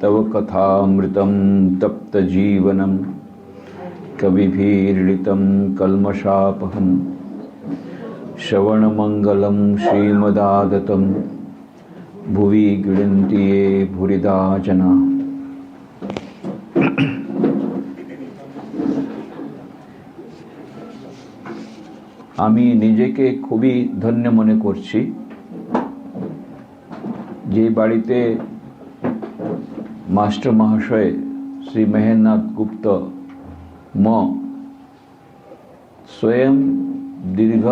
तव कथामृतं तप्तजीवनं कविभिरीडितं कल्मषापहं श्रवणमङ्गलं श्रीमदादतं भुवि गृह्णन्ति ये भूरिदा जना। আমি নিজেকে খুবই ধন্য মনে করছি যে বাড়িতে মাস্টার মহাশয় শ্রী মহেন্দ্রনাথ গুপ্ত स्वयं दीर्घ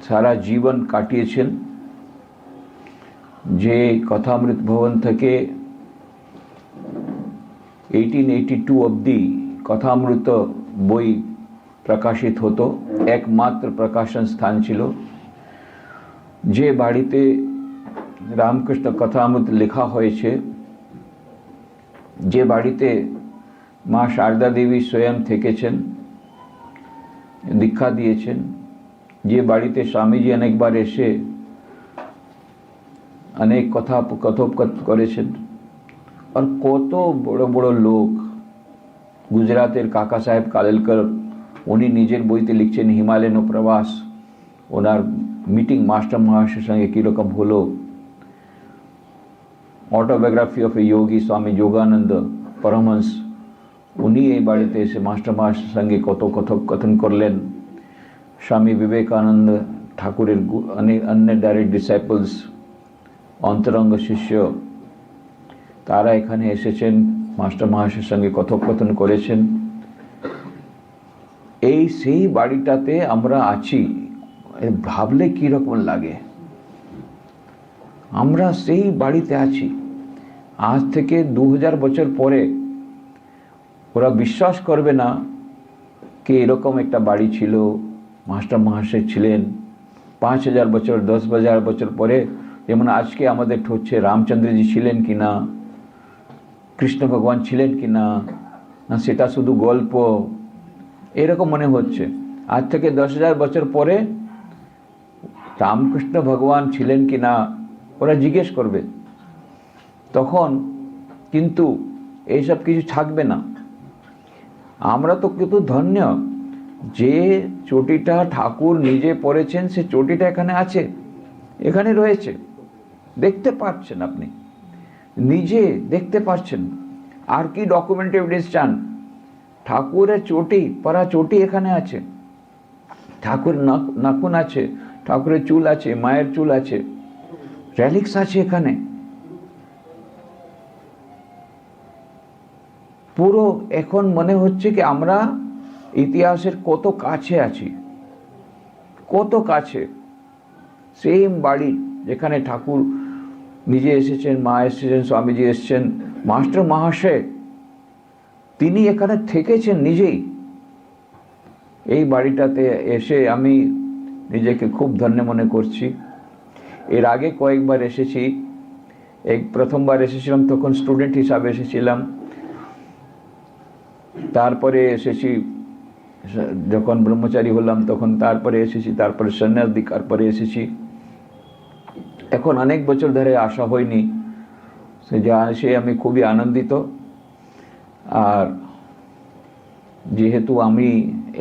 सारा जीवन काटिয়েছেন। যে কথামৃত ভবন থেকে 1882 অবধি কথামৃত বই प्रकाशित হতো, একমাত্র প্রকাশন স্থান ছিল। যে বাড়িতে রামকৃষ্ণ কথামৃত লেখা হয়েছে, যে বাড়িতে মা শারদা দেবী স্বয়ং থেকেছেন, দীক্ষা দিয়েছেন, যে বাড়িতে স্বামীজি অনেকবার এসে অনেক কথা কথোপকথন করেছেন। আর কত বড় বড় লোক, গুজরাতের কাকা সাহেব কালেলকর উনি নিজের বইতে লিখছেন হিমালয়ান প্রবাস, ওনার মিটিং মাস্টার মহাশয়ের সঙ্গে কীরকম হলো। অটোবায়োগ্রাফি অফ এ যোগী স্বামী যোগানন্দ পরমহংস, উনি এই বাড়িতে এসে মাস্টার মহাশয়ের সঙ্গে কত কথোপকথন করলেন। স্বামী বিবেকানন্দ ঠাকুরের অন্য ডাইরেক্ট ডিসাইপলস, অন্তরঙ্গ শিষ্য, তারা এখানে এসেছেন, মাস্টার মহাশয়ের সঙ্গে কথোপকথন করেছেন। এই সেই বাড়িটাতে আমরা আছি, ভাবলে কীরকম লাগে। আমরা সেই বাড়িতে আছি। আজ থেকে 2000 বছর পরে ওরা বিশ্বাস করবে না কি এরকম একটা বাড়ি ছিল, মাস্টার মহাশয় ছিলেন। 5000 বছর 10,000 বছর পরে যেমন আজকে আমাদের ঠোঁটছে রামচন্দ্রজি ছিলেন কি না, কৃষ্ণ ভগবান ছিলেন কি না, না সেটা শুধু গল্প, এরকম মনে হচ্ছে। আজ থেকে 10,000 বছর পরে রামকৃষ্ণ ভগবান ছিলেন কি না ওরা জিজ্ঞেস করবে। তখন কিন্তু এইসব কিছু থাকবে না। আমরা তো কিন্তু ধন্য যে চটিটা ঠাকুর নিজে পরেছেন, সে চটিটা এখানে আছে, এখানে রয়েছে, দেখতে পাচ্ছেন, আপনি নিজে দেখতে পাচ্ছেন। আর কি ডকুমেন্ট এভিডেন্স চান? ঠাকুরের চটি, পরা চটি এখানে আছে, ঠাকুর নাকুন আছে, ঠাকুরের চুল আছে, মায়ের চুল আছে, রেলিক্স আছে এখানে। পুরো এখন মনে হচ্ছে কি আমরা ইতিহাসের কত কাছে আছি, কত কাছে। সেম বাড়ি যেখানে ঠাকুর নিজে এসেছেন, মা এসেছেন, স্বামীজি এসেছেন, মাস্টার মহাশয় তিনি এখানে থেকেছেন নিজেই। এই বাড়িটাতে এসে আমি নিজেকে খুব ধন্য মনে করছি। এর আগে কয়েকবার এসেছি। প্রথমবার এসেছিলাম তখন স্টুডেন্ট হিসাবে এসেছিলাম, তারপরে এসেছি যখন ব্রহ্মচারী হলাম তখন, তারপরে এসেছি, তারপরে সন্ন্যাস দীক্ষার পরে এসেছি। এখন অনেক বছর ধরে আসা হয়নি, সে আমি খুবই আনন্দিত। আর যেহেতু আমি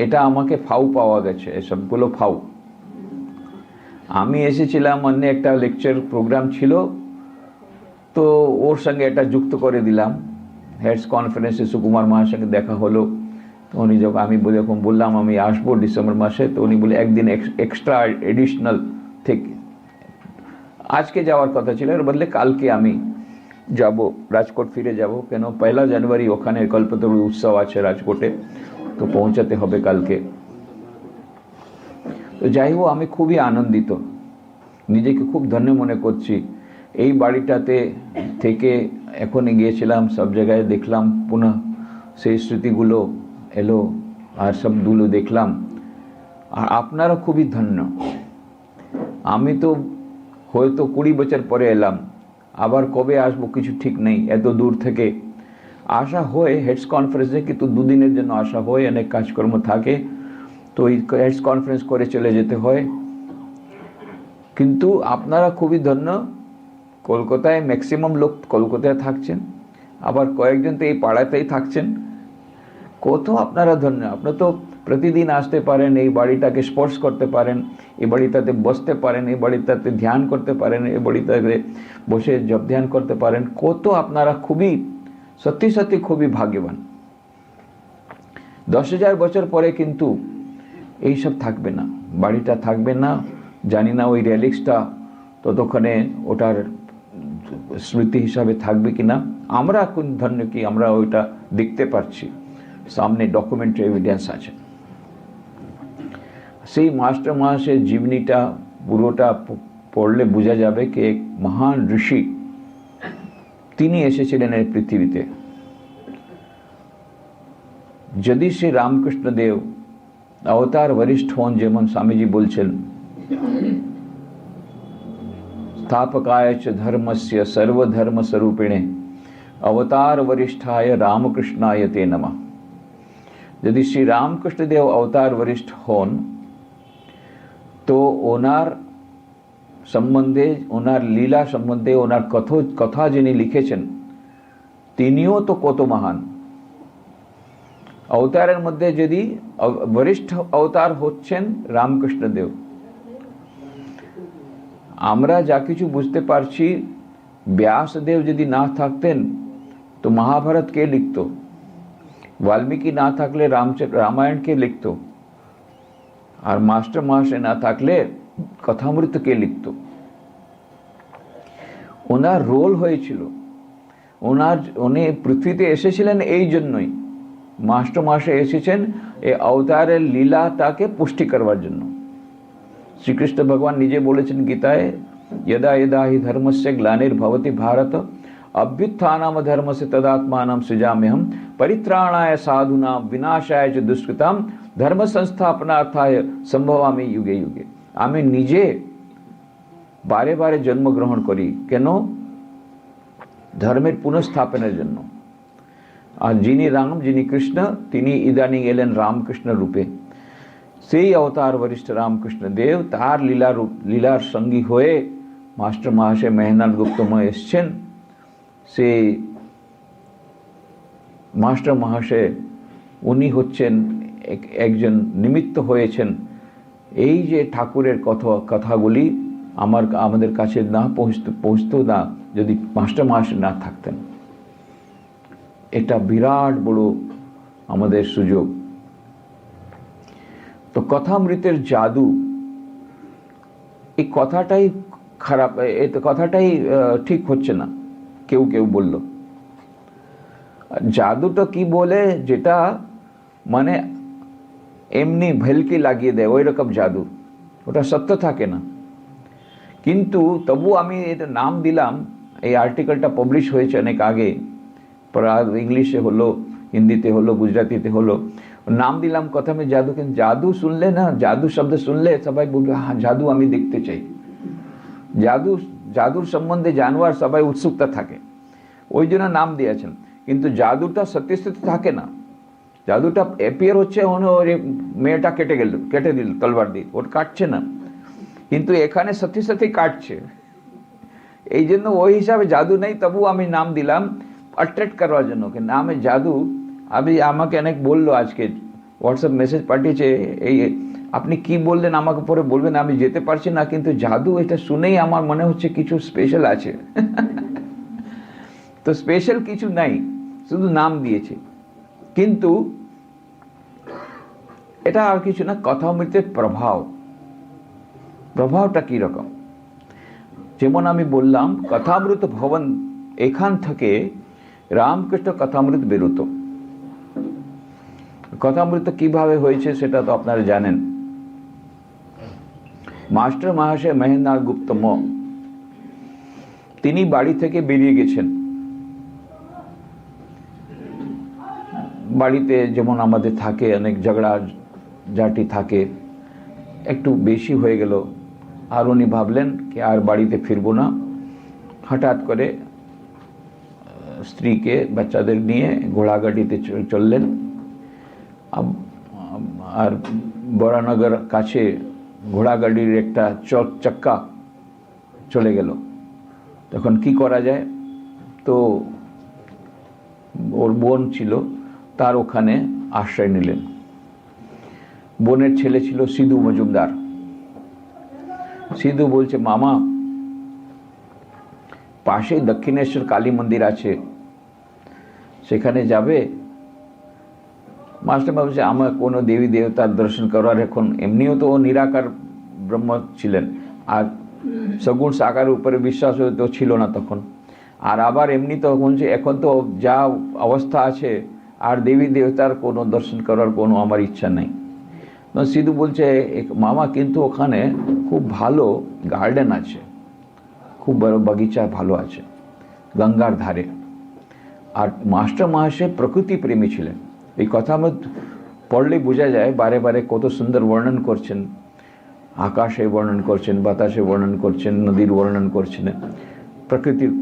এটা আমাকে ফাউ পাওয়া গেছে, এসবগুলো ফাউ। আমি এসেছিলাম, অন্য একটা লেকচার প্রোগ্রাম ছিল, তো ওর সঙ্গে এটা যুক্ত করে দিলাম। হেডস কনফারেন্সে সুকুমার মায়ের সঙ্গে দেখা হলো, তো উনি যখন আমি যখন বললাম আমি আসবো ডিসেম্বর মাসে, তো উনি বলে একদিন এক্সট্রা এডিশনাল থেকে আজকে যাওয়ার কথা ছিল, এর বদলে কালকে আমি যাব, রাজকোট ফিরে যাব। কেন 1 জানুয়ারি ওখানে কল্পতরু উৎসব আছে রাজকোটে, তো পৌঁছাতে হবে কালকে। তো যাই হোক, আমি খুবই আনন্দিত, নিজেকে খুব ধন্য মনে করছি। এই বাড়িটাতে থেকে এখন গিয়েছিলাম, সব জায়গায় দেখলাম, পুনঃ সেই স্মৃতিগুলো এলো আর সবগুলো দেখলাম। আর আপনারা খুবই ধন্য। আমি তো হয়তো 20 বছর পরে এলাম, আবার কবে আসবো কিছু ঠিক নেই। এত দূর থেকে আসা হয় হেডস কনফারেন্সে, কিন্তু 2 দিনের জন্য আসা হয়, অনেক কাজকর্ম থাকে, তো এই হেডস কনফারেন্স করে চলে যেতে হয়। কিন্তু আপনারা খুবই ধন্য। কলকাতায় ম্যাক্সিমাম লোক কলকাতায় থাকছেন, আবার কয়েকজন তো এই পাড়াতেই থাকছেন। কত আপনারা ধন্য, আপনারা তো প্রতিদিন আসতে পারেন, এই বাড়িটাকে স্পর্শ করতে পারেন, এই বাড়িটাতে বসতে পারেন, এই বাড়িটাতে ধ্যান করতে পারেন, এই বাড়িটাতে বসে জপ ধ্যান করতে পারেন। কত আপনারা খুবই সত্যি সত্যি খুবই ভাগ্যবান। 10,000 বছর পরে কিন্তু এইসব থাকবে না, বাড়িটা থাকবে না। জানি না ওই রেলিক্সটা ততক্ষণে ওটার স্মৃতি হিসাবে থাকবে কিনা। আমরা কোন ধন্য কি আমরা ওইটা দেখতে পাচ্ছি, সামনে ডকুমেন্টারি এভিডেন্স আছে। সেই মাস্টার মহাশয়ের জীবনীটা পুরোটা পড়লে বোঝা যাবে কি এক মহান ঋষি তিনি এসেছিলেন এই পৃথিবীতে। যদি শ্রী রামকৃষ্ণ দেব अवतार वरिष्ठ हों, जेमन स्वामीजी बोलছেন, स्थापकाय च धर्मस्य सर्वधर्म स्वरूपिणे अवतार वरिष्ठाय रामकृष्णाय ते नमः। यदि श्री रामकृष्ण देव अवतार वरिष्ठ हों तो ओनार सम्बन्धे, ओनार लीला सम्बन्धे, ओनार कथा जिनि लिखेছেন তিনিও তো কত মহান। अवतारेर मध्य यदि वरिष्ठ अवतार होच्छेन रामकृष्ण देव, आमरा जा किछु बुझते पारछि व्यासदेव यदि ना थाकतेन तो महाभारत के लिखतो, वाल्मीकि ना थाकले रामायण के लिखतो, और मास्टर महाशय ना थाकले कथामृत के लिखतो। ओनार रोल हयेछिलो, उनि पृथ्वीते एसेछिलेन एई जन्यई। मास्टर महाशय एसेছেন এই अवतारेर লীলাটাকে পুষ্টি করবার জন্য। শ্রীকৃষ্ণ ভগবান নিজে বলেছেন গীতায়, यदा यदा हि धर्मस्य ग्लानिर्भवति भारत अभ्युत्थानम धर्मस्य तदात्मानं सृजाम्यहं परित्राणाय साधूनां विनाशाय च दुष्कृतां धर्म संस्थापनार्थाय संभवामि युगे युगे। আমি নিজে বারে বারে জন্মগ্রহণ করি কেন? ধর্মের পুনঃস্থাপনের জন্য। আর যিনি রাম, যিনি কৃষ্ণ, তিনি ইদানিং এলেন রামকৃষ্ণ রূপে। সেই অবতার বরিষ্ঠ রামকৃষ্ণ দেব তার লীলার সঙ্গী হয়ে মাস্টার মহাশয় মেহনাদ গুপ্তময় এসছেন। সেই মাস্টার মহাশয় উনি হচ্ছেন একজন নিমিত্ত হয়েছেন এই যে ঠাকুরের কথাগুলি আমাদের কাছে না পৌঁছতো না যদি মাস্টার মহাশয় না থাকতেন। এটা বিরাট বড় আমাদের সুযোগ। তো কথামৃতের জাদু, এই কথাটাই খারাপ, এই কথাটাই ঠিক হচ্ছে না। কেউ কেউ বলল জাদুটা কি বলে, যেটা মানে এমনি ভেলকি লাগিয়ে দেয় ওই রকম জাদু, ওটা সত্য থাকে না। কিন্তু তবু আমি এটা নাম দিলাম, এই আর্টিকেলটা পাবলিশ হয়েছে অনেক আগে, इंग्लिशे हलो, हिंदीते हलो, गुजरातीते हलो, नाम दिलाम कथा में जादू। किन्तु जादू सुनले ना, जादू शब्द सुनले सबाई बोलबे हाँ जादू आमी देखते चाই। जादूर सम्बन्धे जानवार सबाई उत्सुकता थाके, ओई जोन्नो नाम दिয়েছেন। কিন্তু জাদুটা সত্যি সত্যি থাকে না। জাদুটা অ্যাপিয়ার হচ্ছে ওই মেয়েটা কেটে দিল তলবার দিয়ে, ওটা কাটছে না, কিন্তু এখানে সত্যি সত্যি কাটছে। এই জন্য ওই হিসাবে জাদু নেই, তবু আমি নাম দিলাম अट्रैक्ट करवार जन्य कि नामे जादू। अभी आमाके अनेक बोललो आजके व्हाट्सएप मेसेज पाठिয়েছে, এই আপনি কি বললেন আমাকে পরে বলবেন, আমি যেতে পারছি না, কিন্তু জাদু এটা শুনেই আমার মনে হচ্ছে কিছু স্পেশাল আছে। তো স্পেশাল কিছু নাই, শুধু নাম দিয়েছে। কিন্তু এটা আর কিছু না, কথামৃতের প্রভাবটা কি রকম। যেমন আমি বললাম কথামৃত ভবন, এখান থেকে রামকৃষ্ণ কথামৃত বেরোতো। কথামৃত কিভাবে হয়েছে সেটা তো আপনারা জানেন। মাস্টার মহাশয় মহেন্দ্রনাথ গুপ্ত তিনি বাড়ি থেকে বেরিয়ে গেছেন। বাড়িতে যেমন আমাদের থাকে অনেক ঝগড়া ঝাঁটি থাকে, একটু বেশি হয়ে গেল, আর উনি ভাবলেন কি আর বাড়িতে ফিরবো না। হঠাৎ করে স্ত্রীকে বাচ্চাদের নিয়ে ঘোড়াগাড়িতে চললেন। আর বরানগর কাছে ঘোড়াগাড়ির একটা চাক্কা চলে গেল। তখন কি করা যায়, তো ওর বোন ছিল, তার ওখানে আশ্রয় নিলেন। বোনের ছেলে ছিল সিধু মজুমদার। সিধু বলছে, মামা পাশেই দক্ষিণেশ্বর কালী মন্দির আছে, সেখানে যাবে? মাস্টার বলছে, আমার কোনো দেবী দেবতার দর্শন করার এখন, এমনিও তো ও নিরাকার ব্রহ্ম ছিলেন, আর সগুণ সাকার উপরে বিশ্বাস তো ছিল না তখন, আর আবার এমনি তো বলছে এখন তো যা অবস্থা আছে, আর দেবী দেবতার কোনো দর্শন করার কোনো আমার ইচ্ছা নেই। সিধু বলছে, মামা কিন্তু ওখানে খুব ভালো গার্ডেন আছে, খুব বড় বাগিচা ভালো আছে গঙ্গার ধারে। আর মাস্টার মহাশয় প্রকৃতি প্রেমী ছিলেন, এই কথা আমরা পড়লে বোঝা যায়, বারে বারে কত সুন্দর বর্ণন করছেন, আকাশে বর্ণন করছেন, বাতাসে বর্ণন করছেন, নদীর বর্ণন করছেন,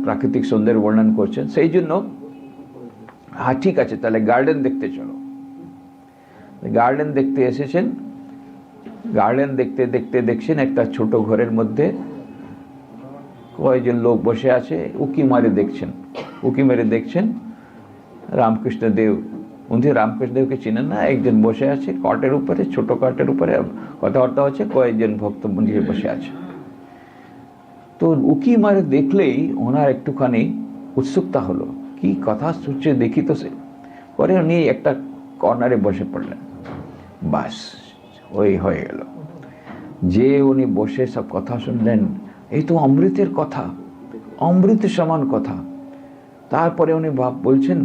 প্রাকৃতিক সুন্দর বর্ণন করছেন। সেই জন্য হ্যাঁ ঠিক আছে, তাহলে গার্ডেন দেখতে চলো। গার্ডেন দেখতে এসেছেন। গার্ডেন দেখতে দেখতে দেখছেন একটা ছোট ঘরের মধ্যে কয়েকজন লোক বসে আছে, উকি মারে দেখছেন রামকৃষ্ণ দেব। উনি রামকৃষ্ণ দেবকে চিনেন না, একজন বসে আছে কটের উপরে, ছোট কটের উপরে কথাবার্তা হচ্ছে, কয়েকজন ভক্ত মন্দিরে বসে আছে। তো উকি মারে দেখলেই ওনার একটুখানি উৎসুকতা হলো, কি কথা শুনছে দেখি তো। সে পরে উনি একটা কর্নারে বসে পড়লেন, বাস ওই হয়ে গেল। যে উনি বসে সব কথা শুনলেন, এই তো অমৃতের কথা, অমৃত সমান কথা। তারপরে উনি বলছেন,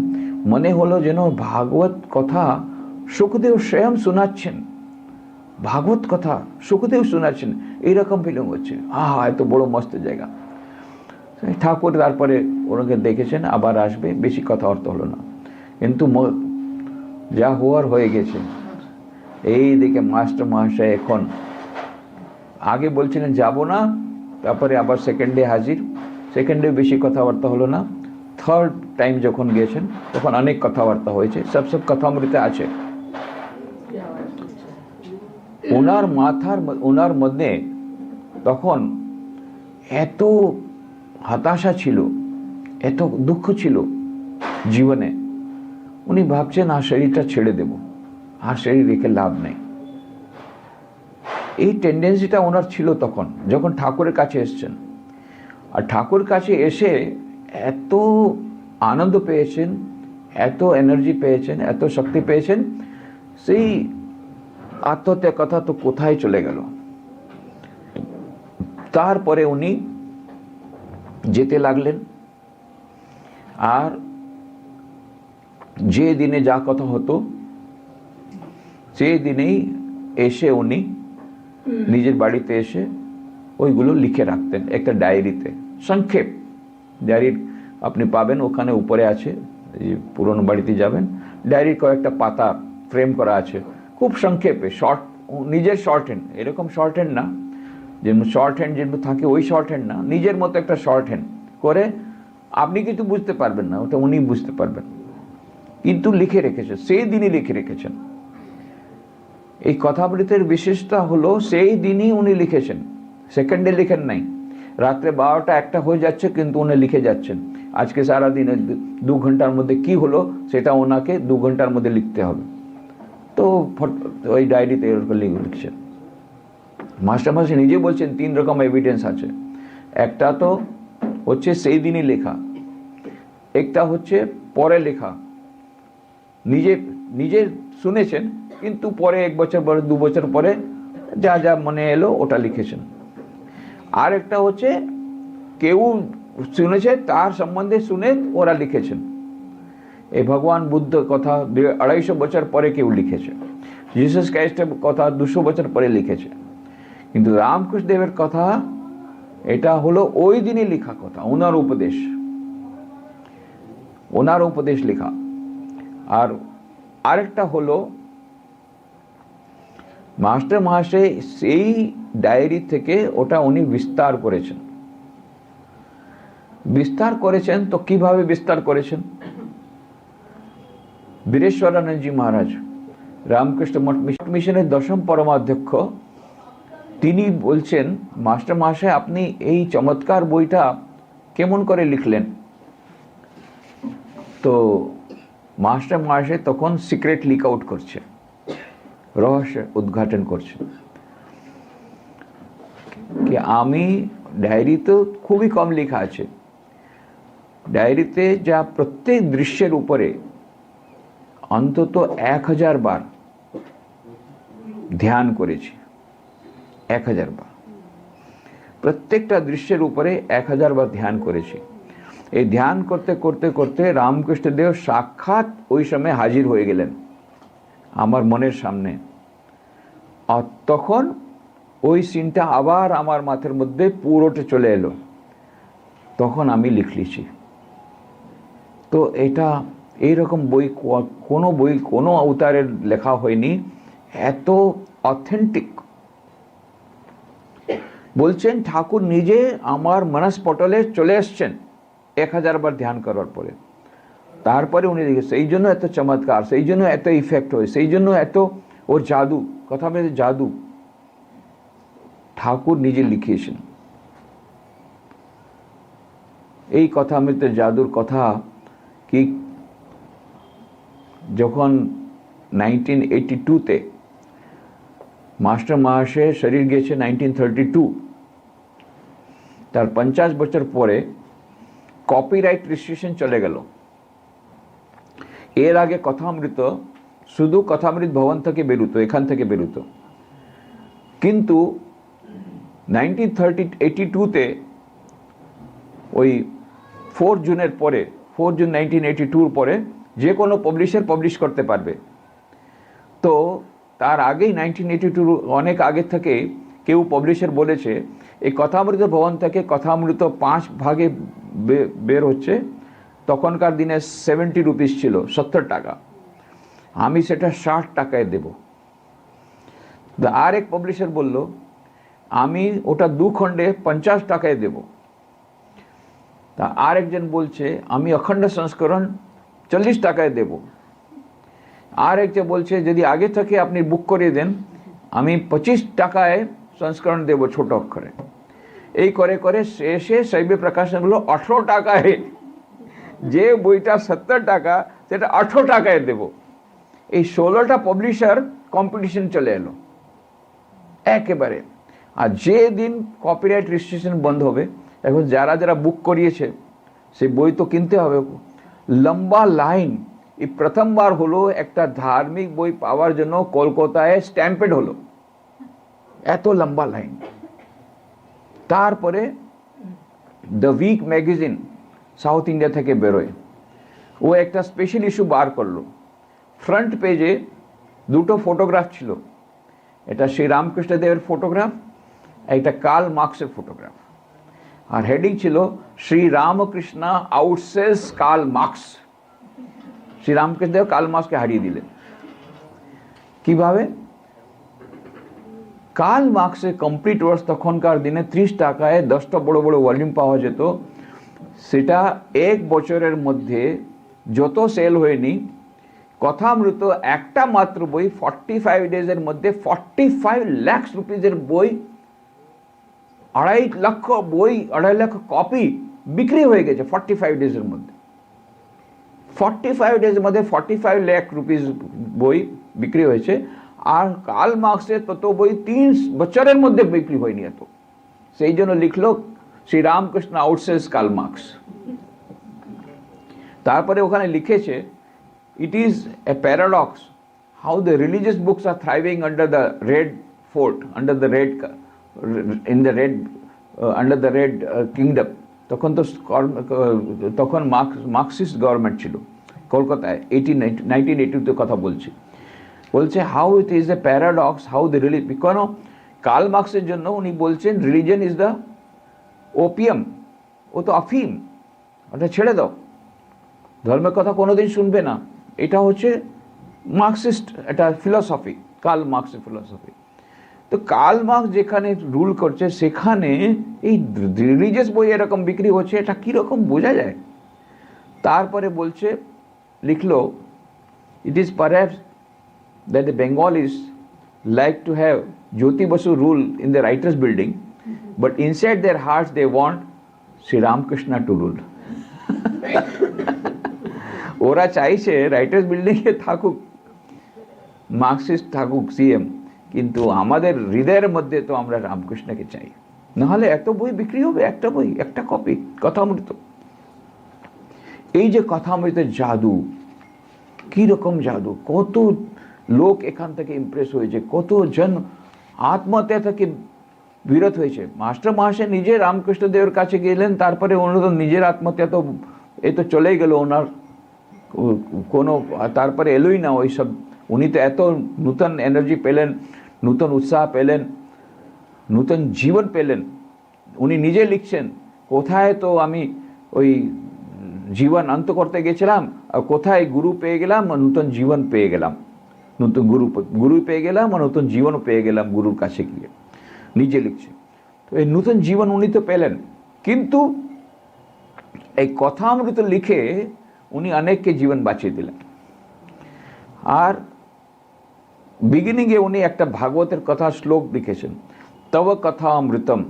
মনে হলো যেন ভাগবত কথা সুখদেব স্বয়ং শোনাচ্ছেন, ভাগবত কথা সুখদেব শোনাচ্ছেন, এইরকম ফিলিং হচ্ছে। আহা, এত বড় মস্ত জায়গা। ঠাকুর তারপরে ওনাকে দেখেছেন, আবার আসবে, বেশি কথাবার্তা হলো না। কিন্তু যা হওয়ার হয়ে গেছে। এই দিকে মাস্টার মহাশয় এখন আগে বলছিলেন যাব না, তারপরে আবার সেকেন্ডে হাজির, সেকেন্ডে বেশি কথাবার্তা হলো না। থার্ড টাইম যখন গিয়েছেন তখন অনেক কথাবার্তা হয়েছে, সব কথামৃতে আছে। ওনার মধ্যে তখন এত হতাশা ছিল, এত দুঃখ ছিল জীবনে, উনি ভাবছেন আর শরীরটা ছেড়ে দেব, আর শরীর রেখে লাভ নেই। এই টেন্ডেন্সিটা ওনার ছিল তখন, যখন ঠাকুরের কাছে এসছেন। আর ঠাকুর কাছে এসে এত আনন্দ পেয়েছেন, এত এনার্জি পেয়েছেন, এত শক্তি পেয়েছেন, সেই আত্মহত্যার কথা তো কোথায় চলে গেল। তারপরে উনি যেতে লাগলেন, আর যে দিনে যা কথা হতো সেই দিনেই এসে উনি নিজের বাড়িতে এসে ওইগুলো লিখে রাখতেন একটা ডায়েরিতে, সংক্ষেপ। ডায়েরির আপনি পাবেন ওখানে উপরে আছে, পুরনো বাড়িতে যাবেন, ডায়েরির কয়েকটা পাতা ফ্রেম করা আছে, খুব সংক্ষেপে, শর্ট, নিজের শর্ট হ্যান্ড, এরকম শর্ট হ্যান্ড না যেমন শর্ট হ্যান্ড যেমন থাকে ওই শর্ট হ্যান্ড না, নিজের মতো একটা শর্ট হ্যান্ড করে, আপনি কিন্তু বুঝতে পারবেন না, ওটা উনি বুঝতে পারবেন, কিন্তু লিখে রেখেছেন, সেই দিনই লিখে রেখেছেন। এই কথামৃতের বিশেষতা হলো সেই দিনই উনি লিখেছেন, সেকেন্ডে লিখেন নাই। রাত্রে 12টা 1টা হয়ে যাচ্ছে কিন্তু উনি লিখে যাচ্ছেন, আজকে সারাদিনে 2 ঘন্টার মধ্যে কি হলো সেটা ওনাকে 2 ঘন্টার মধ্যে লিখতে হবে। তো ওই ডায়েরিতে এরকম লিখছেন। মাস্টারমশাই নিজে বলছেন 3 রকম এভিডেন্স আছে। একটা তো হচ্ছে সেই দিনই লেখা, একটা হচ্ছে পরে লেখা, নিজে শুনেছেন কিন্তু পরে 1 বছর পরে 2 বছর পরে যা যা মনে এলো ওটা লিখেছেন। আর একটা হচ্ছে কেউ শুনেছে তার সম্বন্ধে শুনে ওরা লিখেছেন। এই ভগবান বুদ্ধ কথা 250 বছর পরে কেউ লিখেছে, জিসাস ক্রাইস্টের কথা 200 বছর পরে লিখেছে, কিন্তু রামকৃষ্ণ দেবের কথা এটা হলো ওই দিনই লেখা কথা, ওনার উপদেশ লেখা। আর আরেকটা হলো মাস্টার মহাশয় সেই ডায়েরি থেকে ওটা উনি বিস্তার করেছেন। তো কিভাবে বিস্তার করেছেন? বীরেশ্বরানন্দজি মহারাজ, রামকৃষ্ণ মঠ মিশনের 10ম পরমাধ্যক্ষ, তিনি বলছেন, মাস্টার মহাশয় আপনি এই চমৎকার বইটা কেমন করে লিখলেন? তো মাস্টার মহাশয় তখন সিক্রেট লিক আউট করছে, রহস্য উদ্ঘাটন করছে কি আমি ডায়েরিতে খুবই কম লেখা আছে, ডায়েরিতে যা প্রত্যেক দৃশ্যের উপরে অন্তত 1000 বার ধ্যান করেছি, 1000 বার, প্রত্যেকটা দৃশ্যের উপরে 1000 বার ধ্যান করেছি। এই ধ্যান করতে করতে করতে রামকৃষ্ণদেব সাক্ষাৎ ওই সময় হাজির হয়ে গেলেন আমার মনের সামনে। আর তখন ওই সিনটা আবার আমার মাথার মধ্যে পুরোটা চলে এলো, তখন আমি লিখলিছি। তো এটা এইরকম বই কোনো অবতারের লেখা হয়নি, এত অথেন্টিক। বলছেন ঠাকুর নিজে আমার মনস্পটলে চলে এসছেন 1000 বার ধ্যান করার পরে, তারপরে উনি দেখে সেই জন্য এত চমৎকার, সেই জন্য এত ইফেক্ট হয়, সেই জন্য এত ওর জাদু, কথা বলে জাদু ঠাকুর নিজে লিখিয়েছেন। এই কথা অমৃতের জাদুর কথা কি যখন 1982-তে মাস্টার মহাশয়ের শরীর গেছে 1932, তার 50 বছর পরে কপিরাইট রেজিস্ট্রেশন চলে গেল। এর আগে কথামৃত শুধু কথামৃত ভবন থেকে বেরোতো, এখান থেকে বেরোতো, কিন্তু 1982-তে ওই 4 জুনের পরে, 4 জুন 1982-র পরে যে কোনো পাবলিশার পাবলিশ করতে পারবে। তো তার আগেই 1982 অনেক আগে থেকে কেউ পাবলিশার বলেছে এই কথামৃত ভবন থেকে কথামৃত 5 ভাগে বের হচ্ছে, তখনকার দিনে 70 রুপিস ছিল, 70 টাকা, আমি সেটা 60 টাকায় দেব। আর এক পাবলিশার বলল আমি ওটা 2 খণ্ডে 50 টাকায় দেব। তা আর একজন বলছে আমি অখণ্ড সংস্করণ 40 টাকায় দেব। আর একজন বলছে যদি আগে থেকে আপনি বুক করিয়ে দেন আমি 25 টাকায় সংস্করণ দেব ছোট অক্ষরে। এই করে করে শেষে শৈব প্রকাশনগুলো 18 টাকায়, যে বইটা 70 টাকা সেটা 18 টাকায় দেব। এই 16টা পাবলিশার কম্পিটিশন চলে এলো একেবারে। আর যে দিন কপিরাইট রেজিস্ট্রেশন বন্ধ হবে, এখন যারা যারা বুক করিয়েছে সেই বই তো কিনতে হবে, লম্বা লাইন। এই প্রথমবার হলো একটা ধার্মিক বই পাওয়ার জন্য কলকাতায় স্ট্যাম্পেড হলো, এত লম্বা লাইন। তারপরে the Week magazine South India থেকে বেরোয়, ও একটা স্পেশাল ইস্যু বার করলো। ফ্রন্ট পেজে 2টো ফটোগ্রাফ ছিল, এটা শ্রী রামকৃষ্ণদেবের ফটোগ্রাফ, একটা কার্ল মার্কসের ফটোগ্রাফ, আর হেডিং ছিল Shri Ramakrishna ousts Karl Marx. Shri Ramakrishnadev Karl মার্কসকে হারিয়ে দিলেন কিভাবে? কার্ল মার্কসের কমপ্লিট ওয়ার্কস তখনকার দিনে 30 টাকায় 10টা বড় বড় ভলিউম পাওয়া যেত। সেটা 1 বছরের মধ্যে যত সেল হয়নি, কথামৃত একটা মাত্র বই 45 ডেজের মধ্যে 45 লাখ রুপিজের বই, 2.5 লক্ষ বই, 2.5 লক্ষ কপি বিক্রি হয়ে গেছে 45 ডেজের মধ্যে। 45 ডেজের মধ্যে 45 লাখ রুপিস বই বিক্রি হয়েছে। আর কার্ল মার্কসের তত বই 3 বছরের মধ্যে বিক্রি হয়নি এত। সেই জন্য লিখলো Shri Ramakrishna ousts Karl marks. তারপরে ওখানে লিখেছে it is a paradox how the religious books are thriving under the red fort, under the red kingdom. তখন মার্কসিস্ট গভর্নমেন্ট ছিল কলকাতায়, 1982 কথা বলছে। How it is a paradox, how the কেন কার্ল মার্কসের জন্য উনি বলছেন রিলিজন ইজ দ্য ওপিয়াম, ও তো আফিম, ওটা ছেড়ে দাও, ধর্মের কথা কোনোদিন শুনবে না। এটা হচ্ছে মার্কসিস্ট একটা ফিলসফি, কার্ল মার্কসের ফিলসফি। তো কার্ল মার্কস যেখানে রুল করছে সেখানে এই রিলিজিয়াস বই এরকম বিক্রি হচ্ছে, এটা কীরকম বোঝা যায়? তারপরে বলছে, লিখলো, it is perhaps that the Bengalis like to have Jyoti Basu rule in the Writers' Building, but inside their hearts they want Shri Ramakrishna to rule. ওরা চাইছে রাইটার্স বিল্ডিংয়ে থাকুক, মার্কসিস্ট থাকুক সিএম, কিন্তু আমাদের হৃদয়ের মধ্যে তো আমরা রামকৃষ্ণকে চাই। নাহলে এত বই বিক্রি হবে, একটা বই, একটা কপি কথামৃত। এই যে কথামৃতের জাদু, কীরকম জাদু, কত লোক এখান থেকে ইমপ্রেস হয়েছে, কত জন আত্মহত্যা থেকে বিরত হয়েছে। মাস্টার মহাশয় নিজে রামকৃষ্ণদেবের কাছে গেলেন, তারপরে ওনার তো নিজের আত্মহত্যা তো এই তো চলেই গেল, ওনার কোনো তারপরে এলোই না ওইসব। উনি তো এত নূতন এনার্জি পেলেন, নূতন উৎসাহ পেলেন, নূতন জীবন পেলেন। উনি নিজে লিখছেন, কোথায় তো আমি ওই জীবন অন্ত করতে গেছিলাম, আর কোথায় গুরু পেয়ে গেলাম, নূতন জীবন পেয়ে গেলাম, নতুন গুরু পেয়ে গেলাম, আর নতুন জীবনও পেয়ে গেলাম গুরুর কাছে গিয়ে, নিজে লিখছে। তো এই নতুন জীবন উনি তো পেলেন, কিন্তু এই কথামৃত লিখে উনি অনেককে জীবন বাঁচিয়ে দিলেন। আর বিগিনিংয়ে উনি একটা ভাগবতের কথা শ্লোক লিখেছেন, তব কথা অমৃতম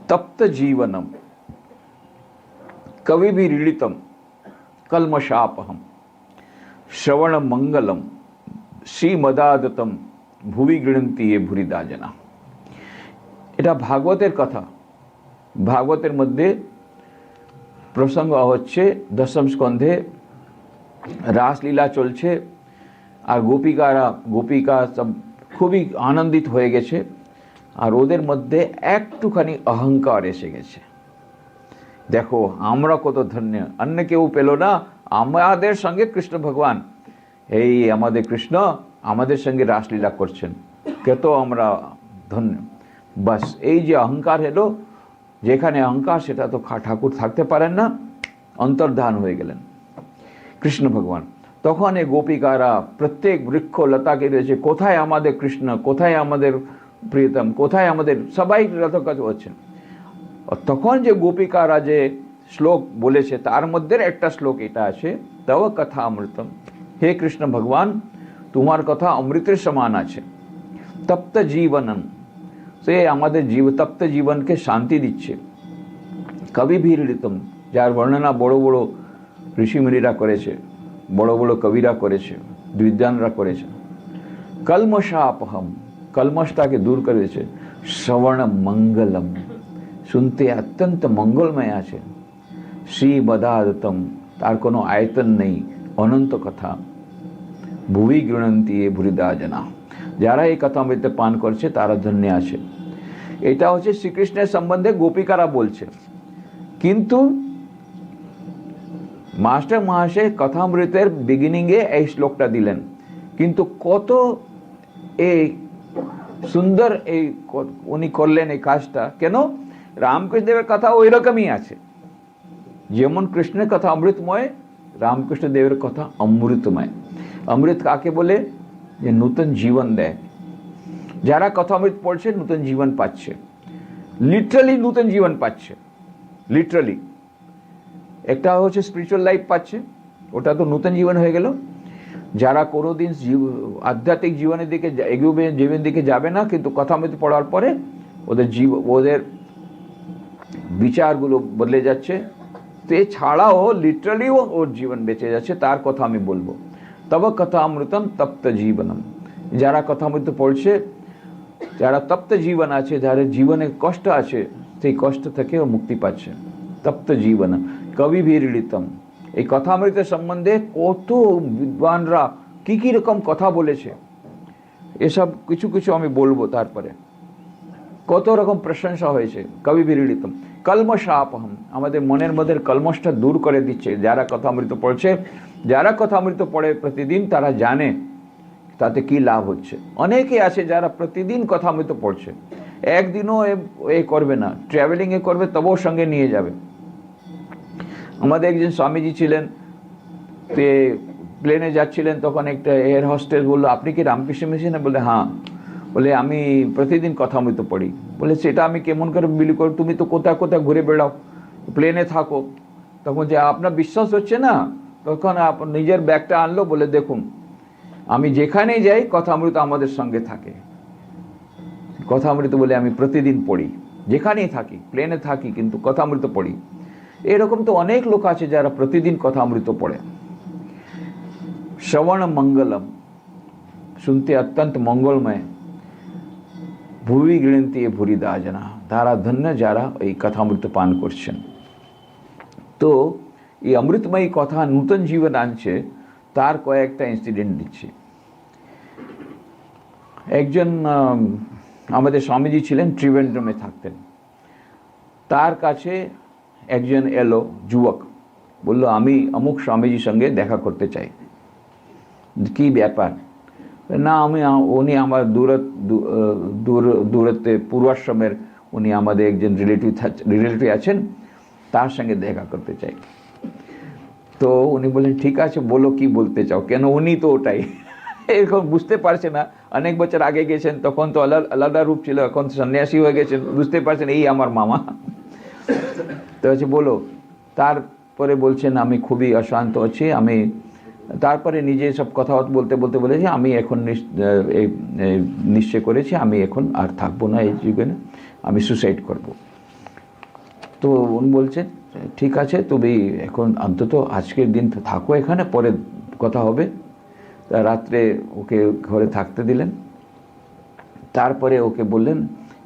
তপ্ত জীবনম কবিभिरीडितम कल्मषापहम श्रवण मंगलम श्रीमदादतम ভুবি গৃহন্তি এ ভুরিদা জনা। এটা ভাগবতের কথা। ভাগবতের মধ্যে প্রসঙ্গ হচ্ছে দশম স্কন্ধে রাসলীলা চলছে, আর গোপিকা সব খুবই আনন্দিত হয়ে গেছে, আর ওদের মধ্যে একটুখানি অহংকার এসে গেছে। দেখো আমরা কত ধন্য, অন্য কেউ পেল না, আমাদের সঙ্গে কৃষ্ণ ভগবান, এই আমাদের কৃষ্ণ আমাদের সঙ্গে রাসলীলা করছেন, কত আমরা ধন্য। বাস এই যে অহংকার এলো, যেখানে অহংকার সেটা তো ঠাকুর থাকতে পারেন না, অন্তর্ধান হয়ে গেলেন কৃষ্ণ ভগবান। তখন এই গোপিকারা প্রত্যেক বৃক্ষ লতাকে রয়েছে, কোথায় আমাদের কৃষ্ণ, কোথায় আমাদের প্রিয়তম, কোথায় আমাদের, সবাই রথকাজ হচ্ছেন। তখন যে গোপিকারা যে শ্লোক বলেছে, তার মধ্যে একটা শ্লোক এটা আছে, তব কথা অমৃতম, হে কৃষ্ণ ভগবান তোমার কথা অমৃতের সমান আছে। তপ্ত জীবনম, সে আমাদের তপ্ত জীবনকে শান্তি দিচ্ছে। কবিभिरीडितम, যার বর্ণনা বড় বড় ঋষিমুনিরা করেছে, বড় বড় কবিরা করেছে, বিদ্বানরা করেছে। কলমশাপহম, কলমশটাকে দূর করেছে। শ্রবণ মঙ্গলম, শুনতে অত্যন্ত মঙ্গলময় আছে। শ্রীমদাদতম, তার কোনো আয়তন নেই, অনন্ত কথা। ভুবি গৃহন্তি এ ভুরিদা জনা, যারা এই কথামৃত পান করছে তারা ধন্য আছে। এটা হচ্ছে শ্রীকৃষ্ণের সম্বন্ধে গোপিকারা বলছে। কিন্তু মাস্টার মহাশয় কথামৃতের বিগিনিংয়ে এই শ্লোকটা দিলেন, কিন্তু কত এই সুন্দর এই উনি করলেন এই কাজটা। কেন? রামকৃষ্ণদেবের কথা ওই রকমই আছে, যেমন কৃষ্ণের কথা অমৃতময়, রামকৃষ্ণদেবের কথা অমৃতময়। অমৃত কাকে বলে? যে নূতন জীবন দেয়। যারা কথামৃত পড়ছে নূতন জীবন পাচ্ছে, লিটারালি নূতন জীবন পাচ্ছে, লিটারালি। একটা হচ্ছে স্পিরিচুয়াল লাইফ পাচ্ছে, ওটা তো নূতন জীবন হয়ে গেল। যারা কোনোদিন আধ্যাত্মিক জীবনের দিকে এগোবে, জীবনের দিকে যাবে না, কিন্তু কথামৃত পড়ার পরে ওদের বিচারগুলো বদলে যাচ্ছে। তো এছাড়াও লিটারালিও ওর জীবন বেঁচে যাচ্ছে, তার কথা আমি বলবো। তব কথা অমৃতম তপ্ত জীবনম, যারা কথামৃত পড়ছে, যারা তপ্ত জীবন আছে, যাদের জীবনে কষ্ট আছে, সেই কষ্ট থেকেও মুক্তি পাচ্ছে। তপ্ত জীবনম কবিभिरीडितम, এই কথামৃতের সম্বন্ধে কত বিদ্বানরা কি কি রকম কথা বলেছে, এসব কিছু কিছু আমি বলবো। তারপরে কত রকম প্রশংসা হয়েছে। কবিभिरीडितम কলমশাপহম, আমাদের মনের মধ্যে কলমশটা দূর করে দিচ্ছে যারা কথামৃত পড়ছে। যারা কথামৃত পড়ে প্রতিদিন, তারা জানে তাতে কি লাভ হচ্ছে। অনেকে আছে যারা প্রতিদিন কথামৃত পড়ছে, একদিনও এ করবে না, ট্রাভেলিংয়ে করবে তবুও সঙ্গে নিয়ে যাবে। আমাদের একজন স্বামীজি ছিলেন, তে প্লেনে যাচ্ছিলেন, তখন একটা এয়ার হোস্টেস বললো, আপনি কি রামকৃষ্ণ মিশনে? বলে হ্যাঁ। বলে আমি প্রতিদিন কথামৃত পড়ি। বলে সেটা আমি কেমন করে বিলি করি, তুমি তো কোথায় কোথায় ঘুরে বেড়াও, প্লেনে থাকো। তখন যে আপনার বিশ্বাস হচ্ছে না, তখন নিজের ব্যাগটা আনলো, বলে দেখুন আমি যেখানেই যাই কথামৃত আমাদের সঙ্গে থাকে। কথামৃত বলে আমি প্রতিদিন পড়ি, যেখানেই থাকি, প্লেনে থাকি কিন্তু কথামৃত পড়ি। এরকম তো অনেক লোক আছে যারা প্রতিদিন কথামৃত পড়ে। শ্রবণ মঙ্গলম, শুনতে অত্যন্ত মঙ্গলময়। ভুবি গৃহন্তি ভুরি দাজনা, তারা ধন্য যারা এই কথামৃত পান করছেন। তো এই অমৃতময়ী কথা নূতন জীবন আনছে, তার কয়েকটা ইনসিডেন্ট দিচ্ছি। একজন আমাদের স্বামীজি ছিলেন, ত্রিবেন্দ্রমে থাকতেন। তার কাছে একজন এলো যুবক, বলল আমি অমুক স্বামীজির সঙ্গে দেখা করতে চাই। কি ব্যাপার? না, উনি আমার দূরত্বে পূর্বাশ্রমের উনি আমাদের একজন রিলেটিভ আছেন, তার সঙ্গে দেখা করতে চাই। তো উনি বললেন ঠিক আছে, বলো কি বলতে চাও, কেন উনি তো ওটাই এরকম বুঝতে পারছে না। অনেক বছর আগে গেছেন, তখন তো আলাদা রূপ ছিল, এখন সন্ন্যাসী হয়ে গেছেন, বুঝতে পারছেন এই আমার মামা। তো হচ্ছে বলো। তারপরে বলছেন আমি খুবই অশান্ত আছি, আমি তারপরে নিজে সব কথা বলতে বলতে বলেছি আমি এখন নিশ্চয় করেছি আমি এখন আর থাকবো না এই জীবনে, আমি সুসাইড করব। তো উনি বলছেন ঠিক আছে, তুমি এখন অন্তত আজকের দিন থাকো এখানে, পরে কথা হবে। তা রাত্রে ওকে ঘরে থাকতে দিলেন। তারপরে ওকে বললেন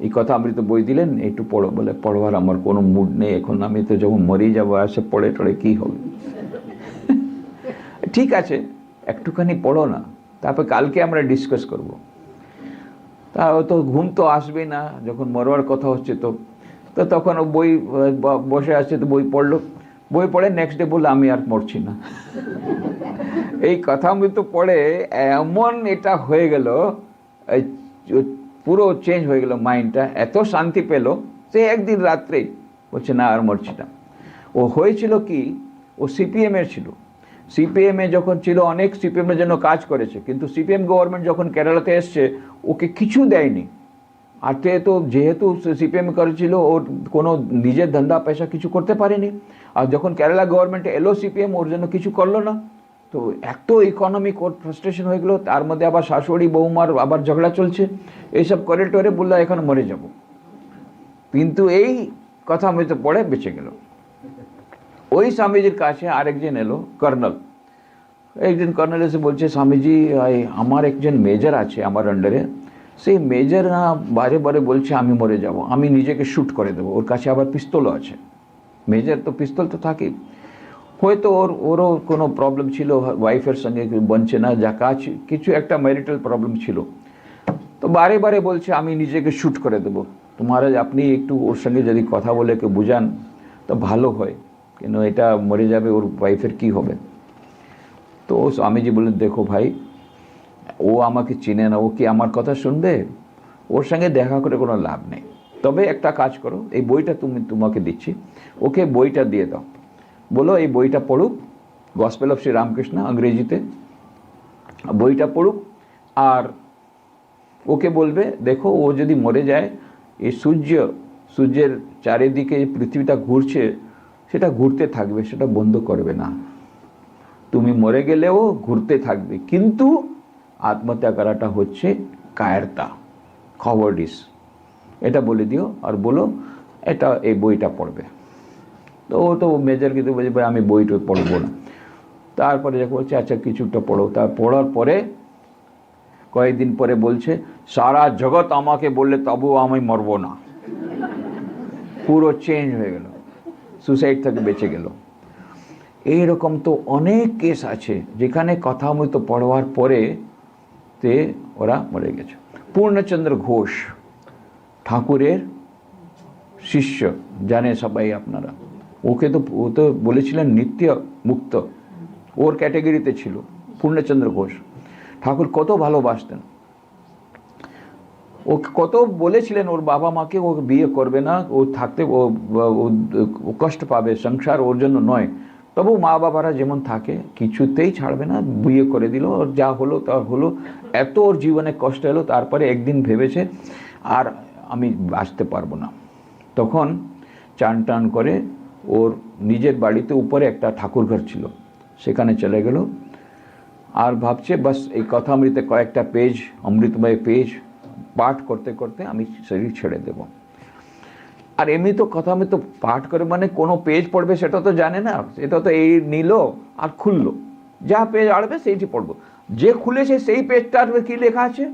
এই কথা অমৃত বই দিলেন, একটু পড়ো। বলে পড়বার আমার কোনো মুড নেই এখন, আমি তো যখন মরেই যাবো, আসে পড়ে টড়ে কী হবে। ঠিক আছে, একটুখানি পড়ো না, তারপর কালকে আমরা ডিসকাস করব। তা তো ঘুম তো আসবেই না, যখন মরবার কথা হচ্ছে। তো তখন ও বই বসে আছে, তো বই পড়লো। বই পড়ে নেক্সট ডে বললো আমি আর মরছি না। এই কথা অমৃত পড়ে এমন এটা হয়ে গেল, পুরো চেঞ্জ হয়ে গেল মাইন্ডটা, এত শান্তি পেল সে একদিন রাত্রেই বলছে না আর মরছি না। ও হয়েছিল কি, ও সিপিএমের ছিল। সিপিএমে যখন ছিল অনেক সিপিএমের জন্য কাজ করেছে, কিন্তু সিপিএম গভর্নমেন্ট যখন কেরালাতে এসছে ওকে কিছু দেয়নি। আর তো যেহেতু সিপিএম করেছিল, ওর কোনো নিজের ধন্দা পয়সা কিছু করতে পারেনি। আর যখন কেরালা গভর্নমেন্ট এলো সিপিএম, ওর জন্য কিছু করলো না। তো এত ইকোনমিক ওর ফ্রাস্ট্রেশন হয়ে গেলো, তার মধ্যে আবার শাশুড়ি বৌমার আবার ঝগড়া চলছে, এইসব করে টরে বললো এখন মরে যাব। কিন্তু এই কথা আমি তো পড়ে বেঁচে গেল। ওই স্বামীজির কাছে আরেকজন এলো কর্নেল। একজন কর্নেল এসে বলছে স্বামীজি আমার একজন মেজর আছে আমার আন্ডারে, সেই মেজর না বারে বারে বলছে আমি মরে যাব, আমি নিজেকে শ্যুট করে দেবো। ওর কাছে আবার পিস্তলও আছে। মেজর তো পিস্তল তো থাকেই। হয়তো ওরও কোনো প্রবলেম ছিল, ওয়াইফের সঙ্গে বনছে না, যা কাজ কিছু একটা ম্যারিটাল প্রবলেম ছিল। তো বারে বারে বলছে আমি নিজেকে শ্যুট করে দেবো। তো মহারাজ আপনি একটু ওর সঙ্গে যদি কথা বলে কেউ বুঝান তো ভালো হয়, কেন এটা মরে যাবে, ওর ওয়াইফের কি হবে। তো স্বামীজি বললেন দেখো ভাই, ও আমাকে চিনে না, ও কি আমার কথা শুনবে? ওর সঙ্গে দেখা করে কোনো লাভ নেই। তবে একটা কাজ করো, এই বইটা তোমাকে দিচ্ছি, ওকে বইটা দিয়ে দাও, বলো এই বইটা পড়ুক, গসপেল অফ শ্রী রামকৃষ্ণ ইংরেজিতে, বইটা পড়ুক। আর ওকে বলবে দেখো ও যদি মরে যায়, এই সূর্যের চারিদিকে পৃথিবীটা ঘুরছে, সেটা ঘুরতে থাকবে, সেটা বন্ধ করবে না। তুমি মরে গেলেও ঘুরতে থাকবে, কিন্তু আত্মহত্যা করাটা হচ্ছে কায়রতা, কভার্ডিস, এটা বলে দিও। আর বলো এটা এই বইটা পড়বে। তো ও তো মেজর কিন্তু বলছে ভাই আমি বইটা পড়বো না। তারপরে যখন বলছে আচ্ছা কিছুটা পড়ো, তার পড়ার পরে কয়েকদিন পরে বলছে সারা জগৎ আমাকে বললে তবুও আমি মরবো না। পুরো চেঞ্জ হয়ে গেল, সুসাইড থেকে বেঁচে গেল। এইরকম তো অনেক কেস আছে যেখানে কথামৃত পড়বার পরে তে ওরা মরে গেছে। পূর্ণচন্দ্র ঘোষ ঠাকুরের শিষ্য, জানে সবাই আপনারা। ও তো বলেছিলেন নিত্য মুক্ত, ওর ক্যাটাগরিতে ছিল পূর্ণচন্দ্র ঘোষ। ঠাকুর কত ভালোবাসতেন, ও কত বলেছিলেন ওর বাবা মাকে ও বিয়ে করবে না, ও থাকতে ও কষ্ট পাবে, সংসার ওর জন্য নয়। তবু মা বাবারা যেমন থাকে কিছুতেই ছাড়বে না, বিয়ে করে দিল। ওর যা হলো তা হলো, এত ওর জীবনে কষ্ট এলো। তারপরে একদিন ভেবেছে আর আমি বাঁচতে পারবো না। তখন চান টান করে ওর নিজের বাড়িতে উপরে একটা ঠাকুর ঘর ছিল, সেখানে চলে গেল। আর ভাবছে বাস এই কথা অমৃতে কয়েকটা পেজ, অমৃতময় পেজ পাঠ করতে করতে আমি শরীর ছেড়ে দেব। আর এমনি তো কথা আমি তো পাঠ করে মানে কোনো পেজ পড়বে সেটা তো জানে না, সেটা তো এই নিল আর খুললো, যা পেজ আড়বে সেইটি পড়বো। যে খুলেছে সেই পেজটার কি লেখা আছে,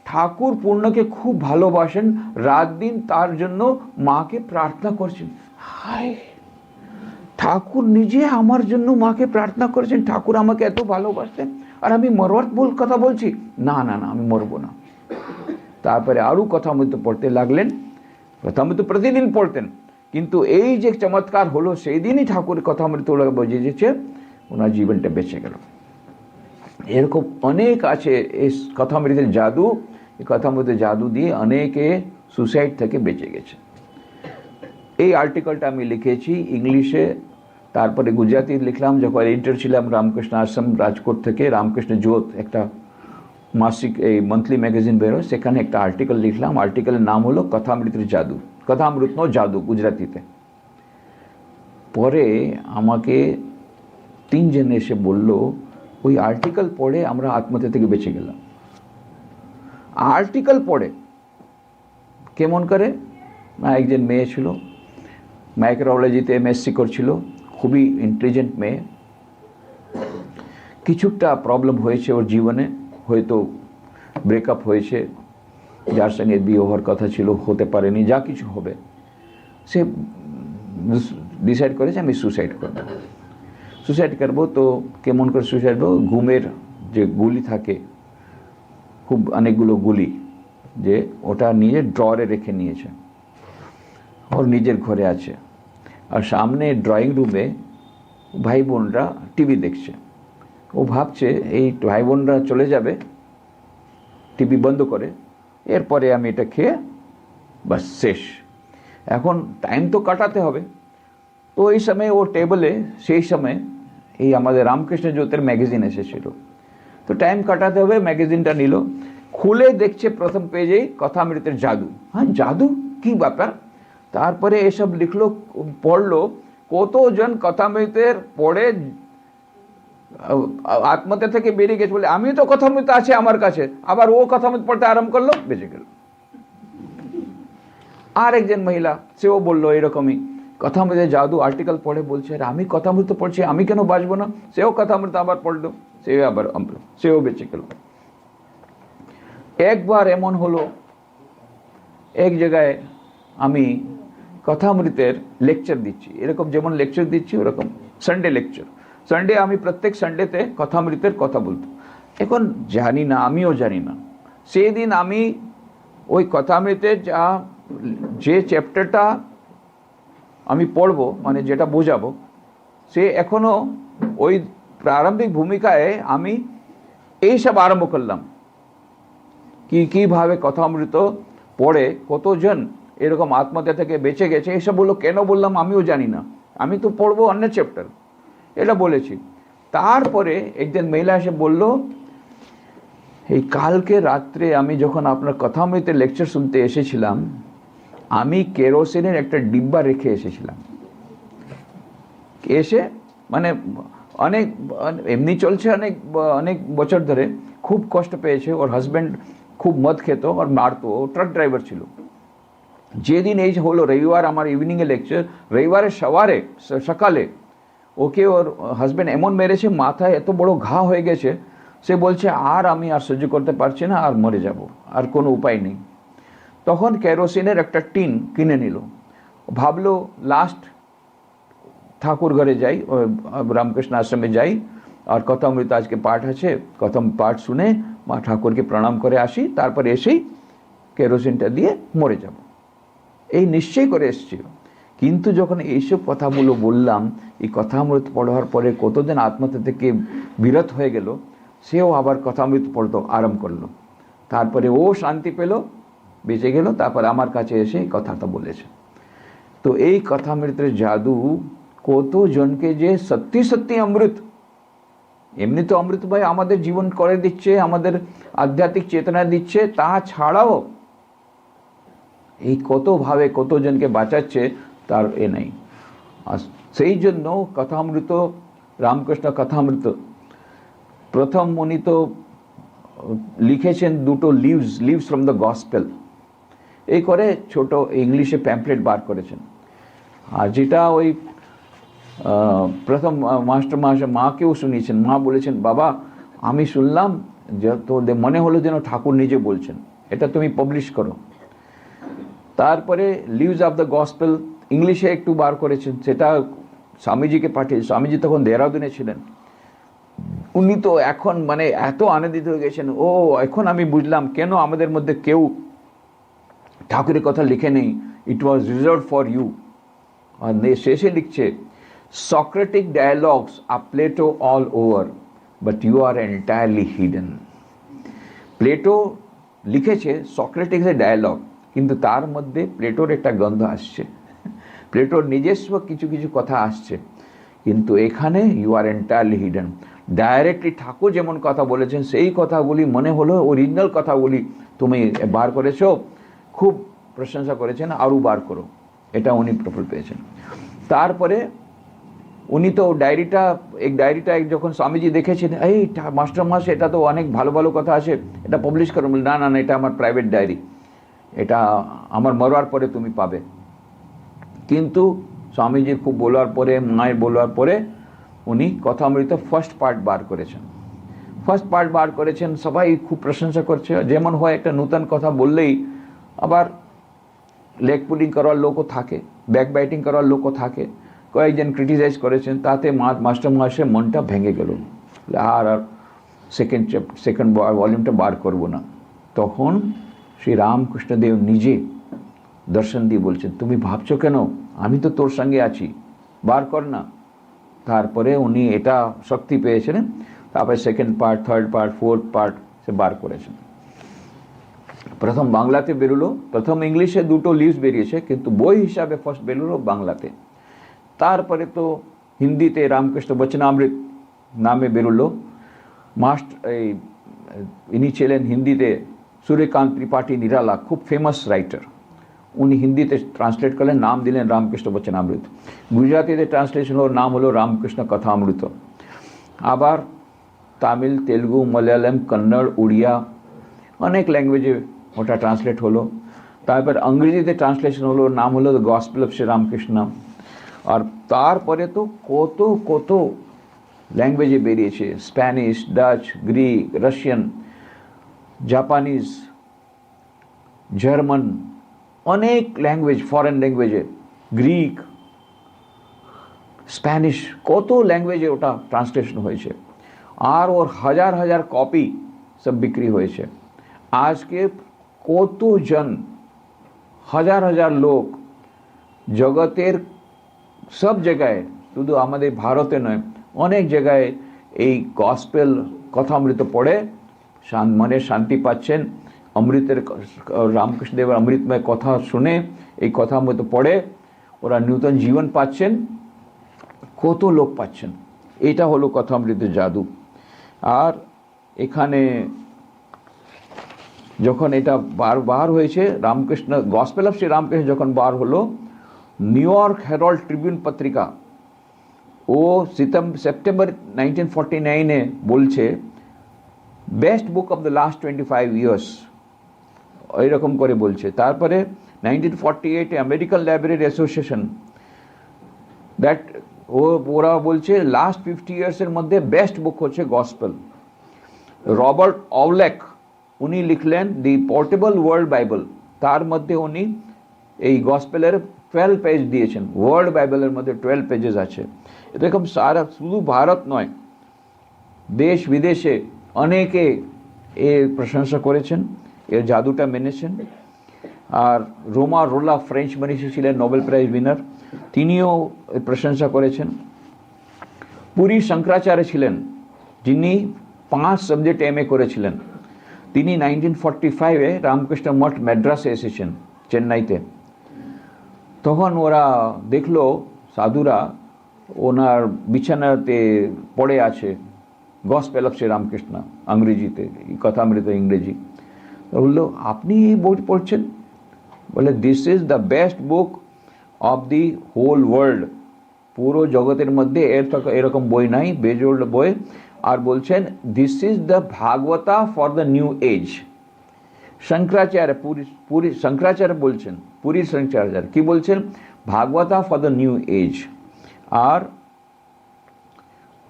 ঠাকুর পূর্ণকে খুব ভালোবাসেন, রাত দিন তার জন্য মাকে প্রার্থনা করছেন। হায়, ঠাকুর নিজে আমার জন্য মাকে প্রার্থনা করেছেন, ঠাকুর আমাকে এত ভালোবাসেন, আর আমি মরবার কথা বলছি, না না না আমি মরবো না। তারপরে আরও কথামৃত পড়তে লাগলেন, কথামৃত প্রতিদিন পড়তেন, কিন্তু এই যে চমৎকার হলো সেই দিনই ঠাকুর কথামৃত বুঝে যেছে, ওনার জীবনটা বেঁচে গেল। এরকম অনেক আছে এই কথামৃতের জাদু, এই কথামৃতের জাদু দিয়ে অনেকে সুসাইড থেকে বেঁচে গেছে। এই আর্টিকেলটা আমি লিখেছি ইংলিশে, তারপরে গুজরাটি লিখলাম যখন এডিটর ছিলাম রামকৃষ্ণ আশ্রম রাজকোট থেকে, রামকৃষ্ণ জ্যোত একটা মাসিক এই মান্থলি ম্যাগাজিন বেরোয়, সেখানে একটা আর্টিকেল লিখলাম। আর্টিকেলের নাম হলো কথামৃতের জাদু, কথামৃত জাদু গুজরাটিতে। পরে আমাকে 3 জন এসে বলল, ওই আর্টিকেল পড়ে আমরা আত্মহত্যা থেকে বেঁচে গেলাম। আর্টিকেল পড়ে কেমন করে না, একজন মেয়ে ছিল মাইক্রোবায়োলজিতে এমএসসি করছিল, খুবই ইন্টেলিজেন্ট মেয়ে, কিছুটা প্রবলেম হয়েছে ওর জীবনে, হয়তো ব্রেকআপ হয়েছে, যার সঙ্গে বিয়ে হওয়ার কথা ছিল হতে পারেনি, যা কিছু হবে, সে ডিসাইড করেছে আমি সুসাইড করব। সুসাইড করবো তো কেমন করে সুসাইড করবো, ঘুমের যে গুলি থাকে, খুব অনেকগুলো গুলি, যে ওটা নিয়ে ড্রয়ারে রেখে নিয়েছে, ওর নিজের ঘরে আছে, আর সামনে ড্রয়িং রুমে ভাই বোনরা টিভি দেখছে। ও ভাবছে এই ভাই বোনরা চলে যাবে, টিভি বন্ধ করে, এরপরে আমি এটা খেয়ে বাস শেষ। এখন টাইম তো কাটাতে হবে, তো এই সময় ও টেবলে সেই সময় এই আমাদের রামকৃষ্ণ জ্যোতের ম্যাগাজিন এসেছিল, তো টাইম কাটাতে হবে, ম্যাগাজিনটা নিল, খুলে দেখছে প্রথম পেজেই কথামৃতের জাদু। হ্যাঁ, জাদু কি ব্যাপার? তারপরে এসব লিখলো, পড়লো, কতজন কথামৃতের পড়ে আত্মহত্যা থেকে বেরিয়ে গেছে, বলে আমি তো কথামৃত আছে আমার কাছে, আবার ও কথামৃত পড়তে আরম্ভ করলো, বেঁচে গেল। আর একজন মহিলা, সেও বললো এরকমই কথামৃতের জাদু, আর্টিকেল পড়ে বলছে আমি কথামৃত পড়ছি, আমি কেন বাঁচবো না, সেও কথামৃত আবার পড়লো, সেও বেঁচে গেল। একবার এমন হলো, এক জায়গায় আমি কথামৃতের লেকচার দিচ্ছি, এরকম যেমন লেকচার দিচ্ছি ওরকম সানডে লেকচার, সানডে আমি প্রত্যেক সানডেতে কথামৃতের কথা বলতো। এখন জানি না, আমিও জানি না, সেই দিন আমি ওই কথামৃতের যে চ্যাপ্টারটা আমি পড়বো, মানে যেটা বোঝাবো, সে এখনো ওই প্রারম্ভিক ভূমিকায় আমি এইসব আরম্ভ করলাম, কীভাবে কথামৃত পড়ে কতজন এরকম আত্মহত্যা থেকে বেঁচে গেছে। এইসব বললো, কেন বললাম আমিও জানি না, আমি তো পড়বো অন্য চ্যাপ্টার, এটা বলেছি। তারপরে একজন মহিলা এসে বলল, এই কালকে রাত্রে আমি যখন আপনার কথামৃতের লেকচার শুনতে এসেছিলাম, আমি কেরোসিনের একটা ডিব্বা রেখে এসেছিলাম। এসে মানে অনেক এমনি চলছে অনেক অনেক বছর ধরে, খুব কষ্ট পেয়েছে, ওর হাজব্যান্ড খুব মদ খেত আর মারতো, ও ট্রাক ড্রাইভার ছিল। যেদিন এই হলো রবিবার আমার ইভিনিংয়ে লেকচার, রবিবারের সকালে ওকে ওর হাজব্যান্ড এমন মেরেছে, মাথায় এত বড় ঘা হয়ে গেছে, সে বলছে আর আমি আর সহ্য করতে পারছি না, আর মরে যাব, আর কোনো উপায় নেই। তখন কেরোসিনের একটা টিন কিনে নিল, ভাবলো লাস্ট ঠাকুর ঘরে যাই, রামকৃষ্ণ আশ্রমে যাই, আর কথামৃত আজকে পাঠ আছে, কথম পাঠ শুনে মা ঠাকুরকে প্রণাম করে আসি, তারপর এসেই কেরোসিনটা দিয়ে মরে যাব, এই নিশ্চয় করে এসেছিল। কিন্তু যখন এইসব কথাগুলো বললাম, এই কথামৃত পড়ার পরে কতদিন আত্মহত্যা থেকে বিরত হয়ে গেল, সেও আবার কথামৃত পড়তে আরম্ভ করলো, তারপরে ও শান্তি পেল, বেঁচে গেল, তারপর আমার কাছে এসে কথাটা বলেছে। তো এই কথামৃতের জাদু কতজনকে যে সত্যি সত্যি অমৃত, এমনি তো অমৃত ভাই আমাদের জীবন করে দিচ্ছে, আমাদের আধ্যাত্মিক চেতনা দিচ্ছে, তা ছাড়াও এই কতভাবে কতজনকে বাঁচাচ্ছে তার এ নেই। আর সেই জন্য কথামৃত, রামকৃষ্ণ কথামৃত, প্রথম উনি তো লিখেছেন দুটো লিভস ফ্রম দ্য গসপেল, এই করে ছোট ইংলিশে প্যাম্পলেট বার করেছেন। আর যেটা ওই প্রথম মাস্টার মাকেও শুনিয়েছেন। মা বলেছেন, বাবা আমি শুনলাম যে তো মনে হলো যেন ঠাকুর নিজে বলছেন, এটা তুমি পাবলিশ করো। তারপরে লিভস অফ দ্য গসপেল ইংলিশে একটু বার করেছেন, সেটা স্বামীজিকে পাঠিয়ে, স্বামীজি তখন দেহরাদুনে ছিলেন। উনি তো এখন মানে এত আনন্দিত হয়ে গেছেন, ও এখন আমি বুঝলাম কেন আমাদের মধ্যে কেউ ঠাকুরের কথা লিখে নেই, it was reserve for you. আর শেষে লিখছে, সক্রেটিক ডায়ালগস আর Plato all over, but you are entirely hidden. Plato লিখেছে সক্রেটিক্সের ডায়ালগ, কিন্তু তার মধ্যে প্লেটোর একটা গন্ধ আসছে, প্লেটোর নিজস্ব কিছু কিছু কথা আসছে, কিন্তু এখানে you are entirely hidden. Directly ঠাকুর যেমন কথা বলেছেন সেই কথাগুলি মনে হলো অরিজিনাল কথাগুলি তুমি বার করেছো, খুব প্রশংসা করেছেন, আরও বার করো, এটা উনি প্রফল পেয়েছেন। তারপরে উনি তো ডায়েরিটা যখন স্বামীজি দেখেছেন, এই মাস্টার মাস এটা তো অনেক ভালো ভালো কথা আছে, এটা পাবলিশ করো। না না না, এটা আমার প্রাইভেট ডায়েরি, এটা আমার মরার পরে তুমি পাবে। কিন্তু স্বামীজি খুব বলার পরে, মায়ের বলার পরে উনি কথামৃত ফার্স্ট পার্ট বার করেছেন। সবাই খুব প্রশংসা করছে। যেমন হয় একটা নূতন কথা বললেই আবার লেগ পুলিং করার লোকও থাকে, ব্যাক বাইটিং করার লোকও থাকে, কয়েকজন ক্রিটিসাইজ করেছেন, তাতে মাস্টার মহাশয়ের মনটা ভেঙে গেল, আর সেকেন্ড ভলিউমটা বার করব না। তখন শ্রী রামকৃষ্ণদেব নিজে দর্শন দিয়ে বলছেন, তুমি ভাবছো কেন, আমি তো তোর সঙ্গে আছি, বার কর না। তারপরে উনি এটা শক্তি পেয়েছিলেন, তারপরে second part, third part, fourth part সে বার করেছেন। প্রথম বাংলাতে বেরোলো, প্রথম ইংলিশে দুটো লিভস বেরিয়েছে, কিন্তু বই হিসাবে ফার্স্ট বেরোলো বাংলাতে। তারপরে তো হিন্দিতে রামকৃষ্ণ বচনামৃত নামে বেরোলো। ইনি ছিলেন হিন্দিতে সূর্যকান্ত ত্রিপাঠী নিরালা, খুব ফেমাস রাইটার, উনি হিন্দিতে ট্রান্সলেট করলেন, নাম দিলেন রামকৃষ্ণ বচনামৃত। গুজরাটিতে ট্রান্সলেশন হলো, নাম হলো রামকৃষ্ণ কথামৃত। আবার তামিল, তেলুগু, মালয়ালম, কন্নড়, উড়িয়া অনেক ল্যাঙ্গুয়েজে ওটা ট্রান্সলেট হলো। তারপর ইংরেজিতে ট্রান্সলেশন হলো, নাম হলো the gospel of Shri Ramakrishna. আর তারপরে তো কত কত ল্যাঙ্গুয়েজে বেরিয়েছে, Spanish, Dutch, Greek, Russian, Japanese, German, অনেক ল্যাঙ্গুয়েজ, ফরেন ল্যাঙ্গুয়েজে, গ্রিক, স্প্যানিশ, কত ল্যাঙ্গুয়েজে ওটা ট্রান্সলেশন হয়েছে। আর ওর হাজার হাজার কপি সব বিক্রি হয়েছে। আজকে কতজন, হাজার হাজার লোক জগতের সব জায়গায়, শুধু আমাদের ভারতে নয়, অনেক জায়গায় এই গসপেল কথামৃত পড়ে মনে শান্তি পাচ্ছেন। অমৃতের, রামকৃষ্ণদেবের অমৃতময় কথা শুনে, এই কথামৃত পড়ে ওরা নূতন জীবন পাচ্ছেন, কত লোক পাচ্ছেন। এটা হলো কথামৃতের জাদু। আর এখানে যখন এটা বার হয়েছে, রামকৃষ্ণ গসপেল অফ শ্রী রামকৃষ্ণ যখন বার হলো, নিউ ইয়র্ক হেরাল্ড ট্রিবিউন পত্রিকা ও সেপ্টেম্বর 1949-এ বলছে best book of the last 25 years, এইরকম করে বলছে। তারপরে 1948-এ আমেরিকান লাইব্রেরি অ্যাসোসিয়েশন ওরা বলছে লাস্ট 50 ইয়ার্সের মধ্যে বেস্ট বুক হচ্ছে গসপেল। রবার্ট অবলেক উনি লিখলেন দি পোর্টেবল ওয়ার্ল্ড বাইবেল, তার মধ্যে উনি এই গসপেলের 12 পেজ দিয়েছেন। ওয়ার্ল্ড বাইবেলের মধ্যে 12 পেজেস আছে। এরকম সারা, শুধু ভারত নয়, দেশ বিদেশে অনেকে এর প্রশংসা করেছেন, এর জাদুটা মেনেছেন। আর রোমা রোলা ফ্রেঞ্চ মনীষী ছিলেন, নোবেল প্রাইজ উইনার, তিনিও প্রশংসা করেছেন। পুরী শঙ্করাচার্য ছিলেন, যিনি 5 সাবজেক্ট MA করেছিলেন। তিনি 1945-এ রামকৃষ্ণ মঠ ম্যাড্রাসে এসেছেন, চেন্নাইতে। তখন ওরা দেখলো, সাধুরা ওনার বিছানাতে পড়ে আছে গসপেল অফ শ্রী রামকৃষ্ণ ইংরেজিতে, কথামৃত ইংরেজি। বললো, আপনি এই বই পড়ছেন? বলে, this is the best book of the whole world, পুরো জগতের মধ্যে এরকম বই নাই, বেজোড় বই। আর বলছেন, this is the Bhagavata for the new age. Shankaracharya Puri Shankaracharya বলছেন, পুরীর শঙ্করাচার্য কি বলছেন, Bhagavata for the new age. আর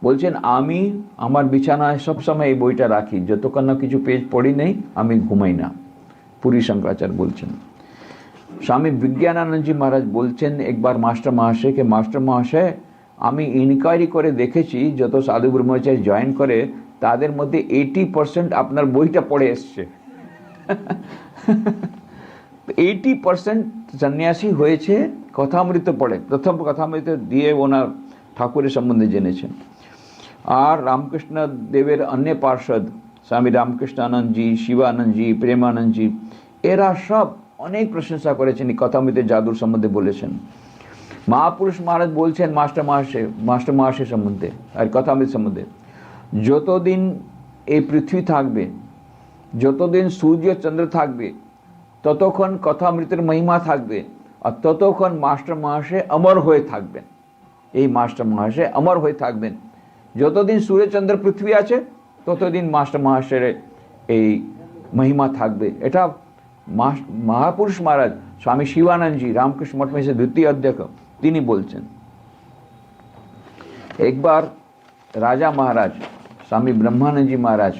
বলছেন আমি আমার বিছানায় সবসময় এই বইটা রাখি, যতক্ষণ না কিছু পেজ পড়ি নেই আমি ঘুমাই না। পুরী শঙ্করাচার্য বলছেন। স্বামী বিজ্ঞানানন্দজি মহারাজ বলছেন একবার মাস্টার মহাশয়কে, মাস্টার মহাশয় আমি ইনকোয়ারি করে দেখেছি যত সাধু ব্রহ্মচারী জয়েন করে তাদের মধ্যে 80% আপনার বইটা পড়ে এসছে। 80% সন্ন্যাসী হয়েছে কথামৃত পড়ে, প্রথম কথামৃত দিয়ে ওনার ঠাকুরের সম্বন্ধে জেনেছেন। আর রামকৃষ্ণ দেবের অন্য পার্ষদ স্বামী রামকৃষ্ণানন্দজি, শিবানন্দজি, প্রেমানন্দজি এরা সব অনেক প্রশংসা করেছেন, এই কথামৃতের জাদুর সম্বন্ধে বলেছেন। মহাপুরুষ মহারাজ বলছেন মাস্টার মহাশয় সম্বন্ধে আর কথামৃত সম্বন্ধে, যতদিন এই পৃথিবী থাকবে, যতদিন সূর্য চন্দ্র থাকবে ততক্ষণ কথামৃতের মহিমা থাকবে, আর ততক্ষণ মাস্টার মহাশয় অমর হয়ে থাকবেন। এই মাস্টার মহাশয় অমর হয়ে থাকবেন। যতদিন সূর্যচন্দ্র পৃথিবী আছে ততদিন মাস্টার মহাশয়ের এই মহিমা থাকবে। এটা মহাপুরুষ মহারাজ স্বামী শিবানন্দজি রামকৃষ্ণ মঠ মেসের দ্বিতীয় অধ্যক্ষ তিনি বলছেন। একবার রাজা মহারাজ স্বামী ব্রহ্মানন্দজি মহারাজ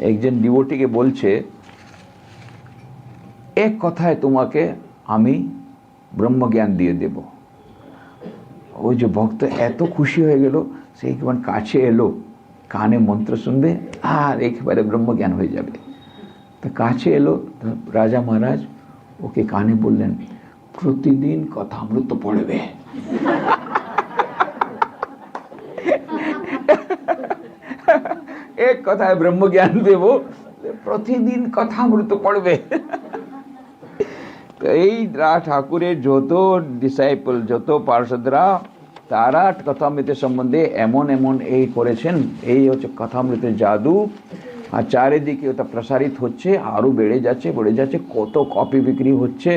একজন ডিভোটিকে বলছে, এক কথায় তোমাকে আমি ব্রহ্মজ্ঞান দিয়ে দেব। ওই যে ভক্ত এত খুশি হয়ে গেল, সে একবার কাছে এলো, কানে মন্ত্র শুনবে আর একেবারে ব্রহ্মজ্ঞান হয়ে যাবে। তো কাছে এলো, রাজা মহারাজ ওকে কানে বললেন, প্রতিদিন কথামৃত পড়বে। এক কথায় ব্রহ্মজ্ঞান দেব, প্রতিদিন কথামৃত পড়বে। তো এই ঠাকুরের যত ডিসাইপল, যত পার্ষদরা, তারা কথামৃতের সম্বন্ধে এমন এমন এই করেছেন। এই হচ্ছে কথামৃতের জাদু। আর চারিদিকে ওটা প্রসারিত হচ্ছে, আরও বেড়ে যাচ্ছে। কত কপি বিক্রি হচ্ছে।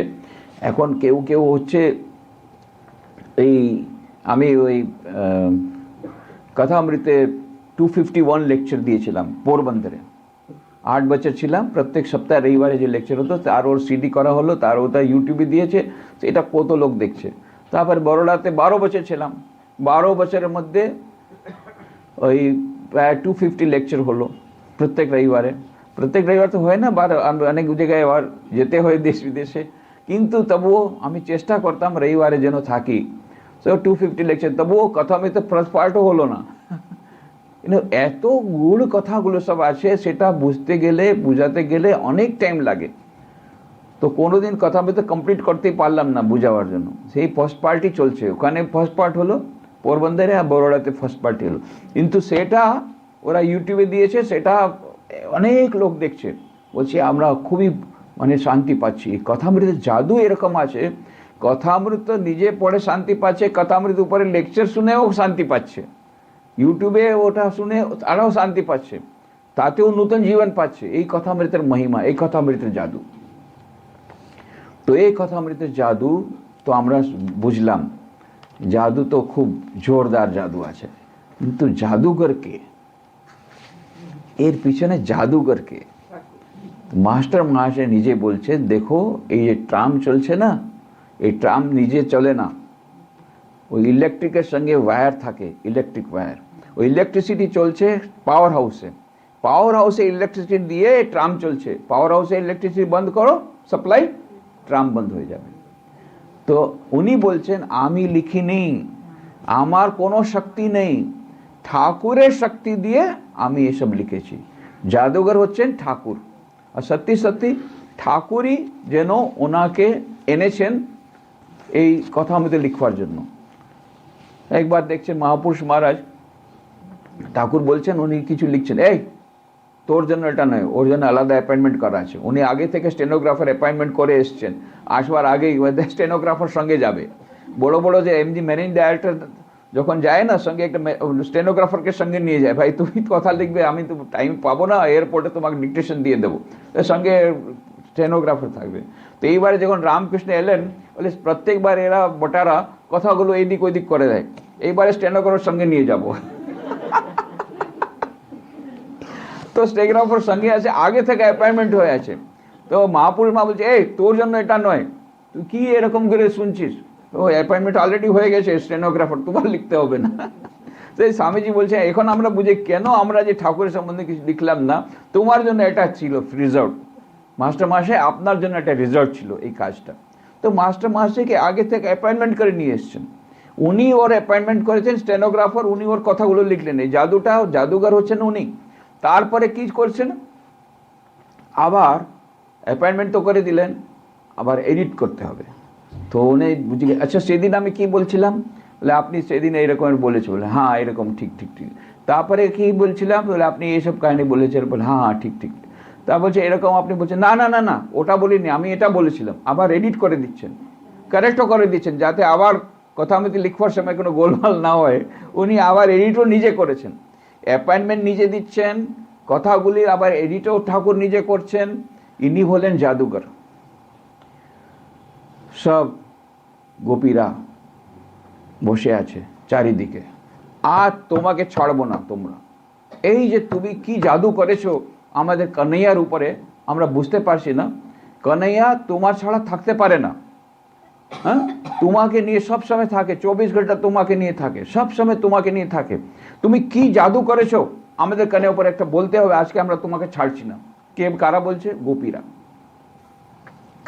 এখন কেউ কেউ হচ্ছে এই আমি ওই কথামৃতে 251 লেকচার দিয়েছিলাম পোরবন্দরে। 8 বছর ছিলাম, প্রত্যেক সপ্তাহে রবিবারে যে লেকচার হতো তার ওর সিডি করা হলো, তার ওটা ইউটিউবে দিয়েছে, সেটা কত লোক দেখছে। তারপর বড়োলাতে 12 বছর ছিলাম, 12 বছরের মধ্যে ওই প্রায় 250 লেকচার হলো প্রত্যেক রবিবারে। প্রত্যেক রবিবার তো হয় না, অনেক জায়গায় আবার যেতে হয় দেশ বিদেশে, কিন্তু তবুও আমি চেষ্টা করতাম রবিবারে যেন থাকি। সো 250 লেকচার, তবুও কথামৃত ফার্স্ট পার্টও হলো না। কিন্তু এত গুড় কথাগুলো সব আছে, সেটা বুঝতে গেলে বুঝাতে গেলে অনেক টাইম লাগে। তো কোনোদিন কথামৃত কমপ্লিট করতেই পারলাম না বুঝাবার জন্য। সেই ফার্স্ট পার্টই চলছে, ওখানে ফার্স্ট পার্ট হলো পোরবন্দরে, আর বরোড়াতে ফার্স্ট পার্টি হলো। কিন্তু সেটা ওরা ইউটিউবে দিয়েছে, সেটা অনেক লোক দেখছে, বলছে আমরা খুবই শান্তি পাচ্ছি। কথামৃতের জাদু এরকম আছে, কথামৃত নিজে পড়ে শান্তি পাচ্ছে, কথামৃত উপরে লেকচার শুনেও শান্তি পাচ্ছে, ইউটিউবে ওটা শুনে তারাও শান্তি পাচ্ছে, তাতেও নতুন জীবন পাচ্ছে। এই কথামৃতের মহিমা, এই কথামৃতের জাদু। তো এই কথামৃতের জাদু তো আমরা বুঝলাম, জাদু তো খুব জোরদার জাদু আছে, কিন্তু জাদুঘর কে? এর পিছনে জাদুঘর কে? মাস্টার মহাশয় নিজে বলছে, দেখো এই যে ট্রাম চলছে না, এই ট্রাম নিজে চলে না, ওই ইলেকট্রিকের সঙ্গে ওয়্যার থাকে, ইলেকট্রিক ওয়্যার। ওই ইলেকট্রিসিটি চলছে পাওয়ার হাউসে, পাওয়ার হাউসে ইলেকট্রিসিটি দিয়ে ট্রাম চলছে। পাওয়ার হাউসে ইলেকট্রিসিটি বন্ধ করো, সাপ্লাই, ট্রাম বন্ধ হয়ে যাবে। তো উনি বলছেন, আমি লিখিনি, আমার কোনো শক্তি নেই, ঠাকুরের শক্তি দিয়ে আমি এসব লিখেছি। জাদুঘর হচ্ছেন ঠাকুর, আর সত্যি সত্যি ঠাকুরই যেন ওনাকে এনেছেন এই কথামৃত লিখবার জন্য। একবার দেখছেন মহাপুরুষ মহারাজ ঠাকুর বলছেন, উনি কিছু লিখছেন, এই তোর জন্য এটা নয়, ওর জন্য আলাদা অ্যাপয়েন্টমেন্ট করা আছে। উনি আগে থেকে স্টেনোগ্রাফার অ্যাপয়েন্টমেন্ট করে এসছেন, আসবার আগেই স্টেনোগ্রাফার সঙ্গে যাবে। বড় বড় যে এমজি ম্যানেজিং ডাইরেক্টর যখন যায় না, সঙ্গে একটা স্টেনোগ্রাফারকে সঙ্গে নিয়ে যায়, ভাই তুমি কথা লিখবে, আমি তো টাইম পাবো না, এয়ারপোর্টে তোমাকে ডিকটেশন দিয়ে দেবো, এর সঙ্গে স্টেনোগ্রাফার থাকবে। তো এইবারে যখন রামকৃষ্ণ এলেন, বলে প্রত্যেকবার এরা বটারা কথাগুলো এইদিক ওইদিক করে দেয়, এইবারে স্টেনোগ্রাফার সঙ্গে নিয়ে যাব। তো স্টেনোগ্রাফার সঙ্গে আছে, আগে থেকে অ্যাপয়েন্টমেন্ট হয়ে আছে। তো মহাপুরুষ মা বলছে, এই তোর জন্য এটা নয়, তুই কি এরকম করে শুনছিস, তো অ্যাপয়েন্টমেন্ট অলরেডি হয়ে গেছে স্টেনোগ্রাফার, তোমার লিখতে হবে না। সেই স্বামীজি বলছে, এখন আমরা বুঝি কেন আমরা যে ঠাকুরের সম্বন্ধে কিছু লিখলাম না, তোমার জন্য এটা ছিল রিজার্ভ, মাস্টার মশাই আপনার জন্য একটা রিজার্ভ ছিল এই কাজটা। তো মাস্টার মশাইকে আগে থেকে অ্যাপয়েন্টমেন্ট করে নিয়ে এসছেন, উনি ওর অ্যাপয়েন্টমেন্ট করেছেন স্টেনোগ্রাফার, উনি ওর কথাগুলো লিখলেন, এই জাদুঘর হচ্ছেন উনি। তারপরে কি করছেন, আবার অ্যাপয়েন্টমেন্ট তো করে দিলেন, আবার এডিট করতে হবে। তো উনি বুঝে গেছে, আচ্ছা সেদিন আমি কি বলছিলাম, বলে আপনি সেদিন এইরকম বলেছে, বলে হ্যাঁ এরকম ঠিক ঠিক ঠিক। তারপরে কি বলছিলাম, বলে আপনি এইসব কাহিনী বলেছেন, বলে হ্যাঁ হ্যাঁ ঠিক ঠিক। তা বলছে এরকম আপনি বলছেন, না না না না ওটা বলিনি, আমি এটা বলেছিলাম। আবার এডিট করে দিচ্ছেন, কারেক্টও করে দিচ্ছেন, যাতে আবার কথামতি লিখবার সময় কোনো গোলমাল না হয়। উনি আবার এডিটও নিজে করেছেন, অ্যাপয়েন্টমেন্ট নিজে দিচ্ছেন, কথাগুলির আবার এডিটও ঠাকুর নিজে করছেন। ইনি হলেন জাদুঘর। সব গোপীরা বসে আছে চারিদিকে, আর তোমাকে ছাড়বো না তোমরা, এই যে তুমি কি জাদু করেছো আমাদের কানাইয়ার উপরে, আমরা বুঝতে পারছি না। কানাইয়া তোমার ছাড়া থাকতে পারে না, হ্যাঁ, তোমাকে নিয়ে সব সময় থাকে, 24 ঘন্টা তোমাকে নিয়ে থাকে, সব সময় তোমাকে নিয়ে থাকে। তুমি কি জাদু করেছো আমাদের কানের উপরে একটা বলতে হবে, আজকে আমরা তোমাকে ছাড়ছি না। কে কারা বলছে? গোপীরা।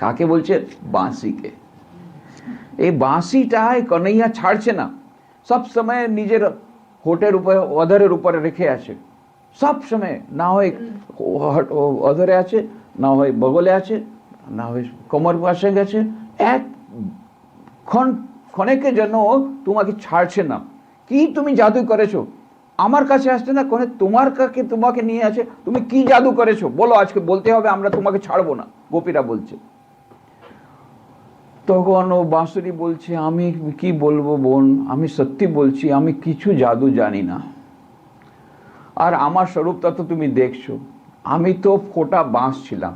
কাকে বলছে? বাঁশিকে। এই বাঁশিটাই কন্হैया ছাড়ছে না, সব সময় নিজের হোটের উপরে অধরের উপরে রেখে আছে, সব সময়, না হয় অধরে আছে, না হয় বগলে আছে, না হয় কোমর পাশে গেছে, এক ক্ষণেকের জন্য তোমাকে ছাড়ছে না। কি তুমি জাদু করেছো আমার কাছে আসছে না, কোনে তোমার কাকে তোমাকে নিয়ে আছে, তুমি কি জাদু করেছো বলো, আজকে বলতে হবে, আমরা তোমাকে ছাড়বো না, গোপীরা বলছে। তখন ও বাঁশুরি বলছে, আমি কি বলবো বোন, আমি সত্যি বলছি, আমি কিছু জাদু জানি না, আর আমার স্বরূপটা তো তুমি দেখছো, আমি তো ফোটা বাঁশ ছিলাম,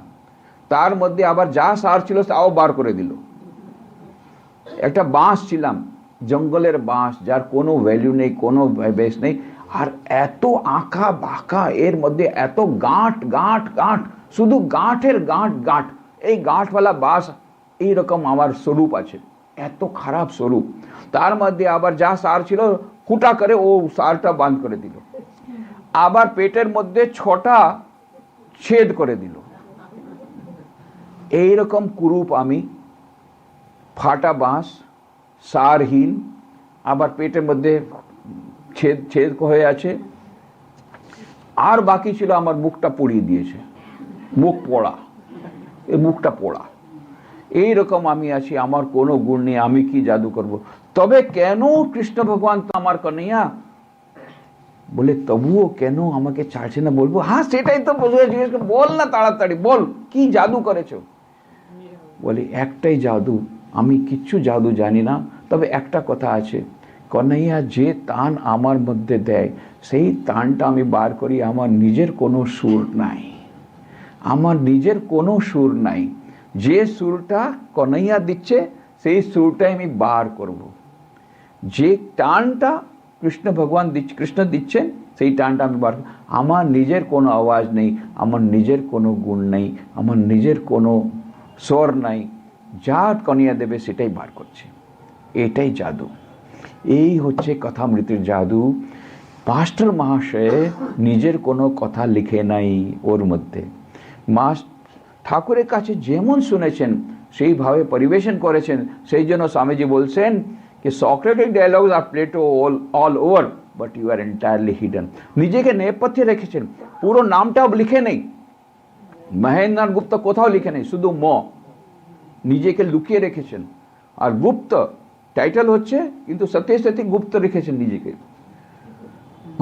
তার মধ্যে আবার যা সার ছিল তাও বার করে দিল। একটা বাঁশ ছিলাম, জঙ্গলের বাঁশ, যার কোনো ভ্যালু নেই, কোনো বেশ নেই, আর এত আঁকা বাঁকা, এর মধ্যে এত গাঁট গাঁট গাঁট, শুধু গাঁটের গাঁট গাঁট, এই গাঁটওয়ালা বাঁশ, এইরকম আমার স্বরূপ আছে, এত খারাপ স্বরূপ। তার মধ্যে আবার যা সার ছিল ফুটা করে ও সারটা বাঁধ করে দিল, আবার পেটের মধ্যে 6টা ছেদ করে দিল। এইরকম কুরূপ আমি, ফাটা বাঁশ, সারহীন, আবার পেটের মধ্যে ছেদ ছেদ হয়ে আছে, আর বাকি ছিল আমার মুখটা পুড়িয়ে দিয়েছে, মুখ পোড়া, এই মুখটা পোড়া, এইরকম আমি আছি, আমার কোনো গুণ নেই, আমি কি জাদু করব। তবে কেন কৃষ্ণ ভগবান তো আমার কন্যা, বলে তবুও কেন আমাকে ছাড়ছে না, বলবো হ্যাঁ সেটাই তো জিজ্ঞেস, বল না তাড়াতাড়ি বল, কি জাদু করেছো। বলে একটাই জাদু, আমি কিচ্ছু জাদু জানি না, তবে একটা কথা আছে, কন্যা যে তান আমার মধ্যে দেয়, সেই তানটা আমি বার করি, আমার নিজের কোনো সুর নাই, আমার নিজের কোনো সুর নাই, যে সুরটা কন্যা দিচ্ছে সেই সুরটাই আমি বার করব। যে টানটা কৃষ্ণ ভগবান দিচ্ছে, কৃষ্ণ দিচ্ছেন, সেই টানটা আমি বার, আমার নিজের কোনো আওয়াজ নেই, আমার নিজের কোনো গুণ নেই, আমার নিজের কোনো স্বর নাই, যা কন্যা দেবে সেটাই বার করছে, এটাই জাদু। এই হচ্ছে কথামৃতের জাদু। মাস্টার মহাশয় নিজের কোনো কথা লিখে নাই ওর মধ্যে, ঠাকুরের কাছে যেমন শুনেছেন সেইভাবে পরিবেশন করেছেন। সেই জন্য স্বামীজি বলছেন कि Socratic dialogues are Plato all over, but you are entirely hidden. নিজেকে নেপথ্যে রেখেছেন, পুরো নামটাও লিখে নেই, মহেন্দ্রনাথ গুপ্ত কোথাও লিখে নেই, শুধু ম, নিজেকে লুকিয়ে রেখেছেন। আর গুপ্ত টাইটেল হচ্ছে, কিন্তু সত্যি গুপ্ত রেখেছেন নিজেকে,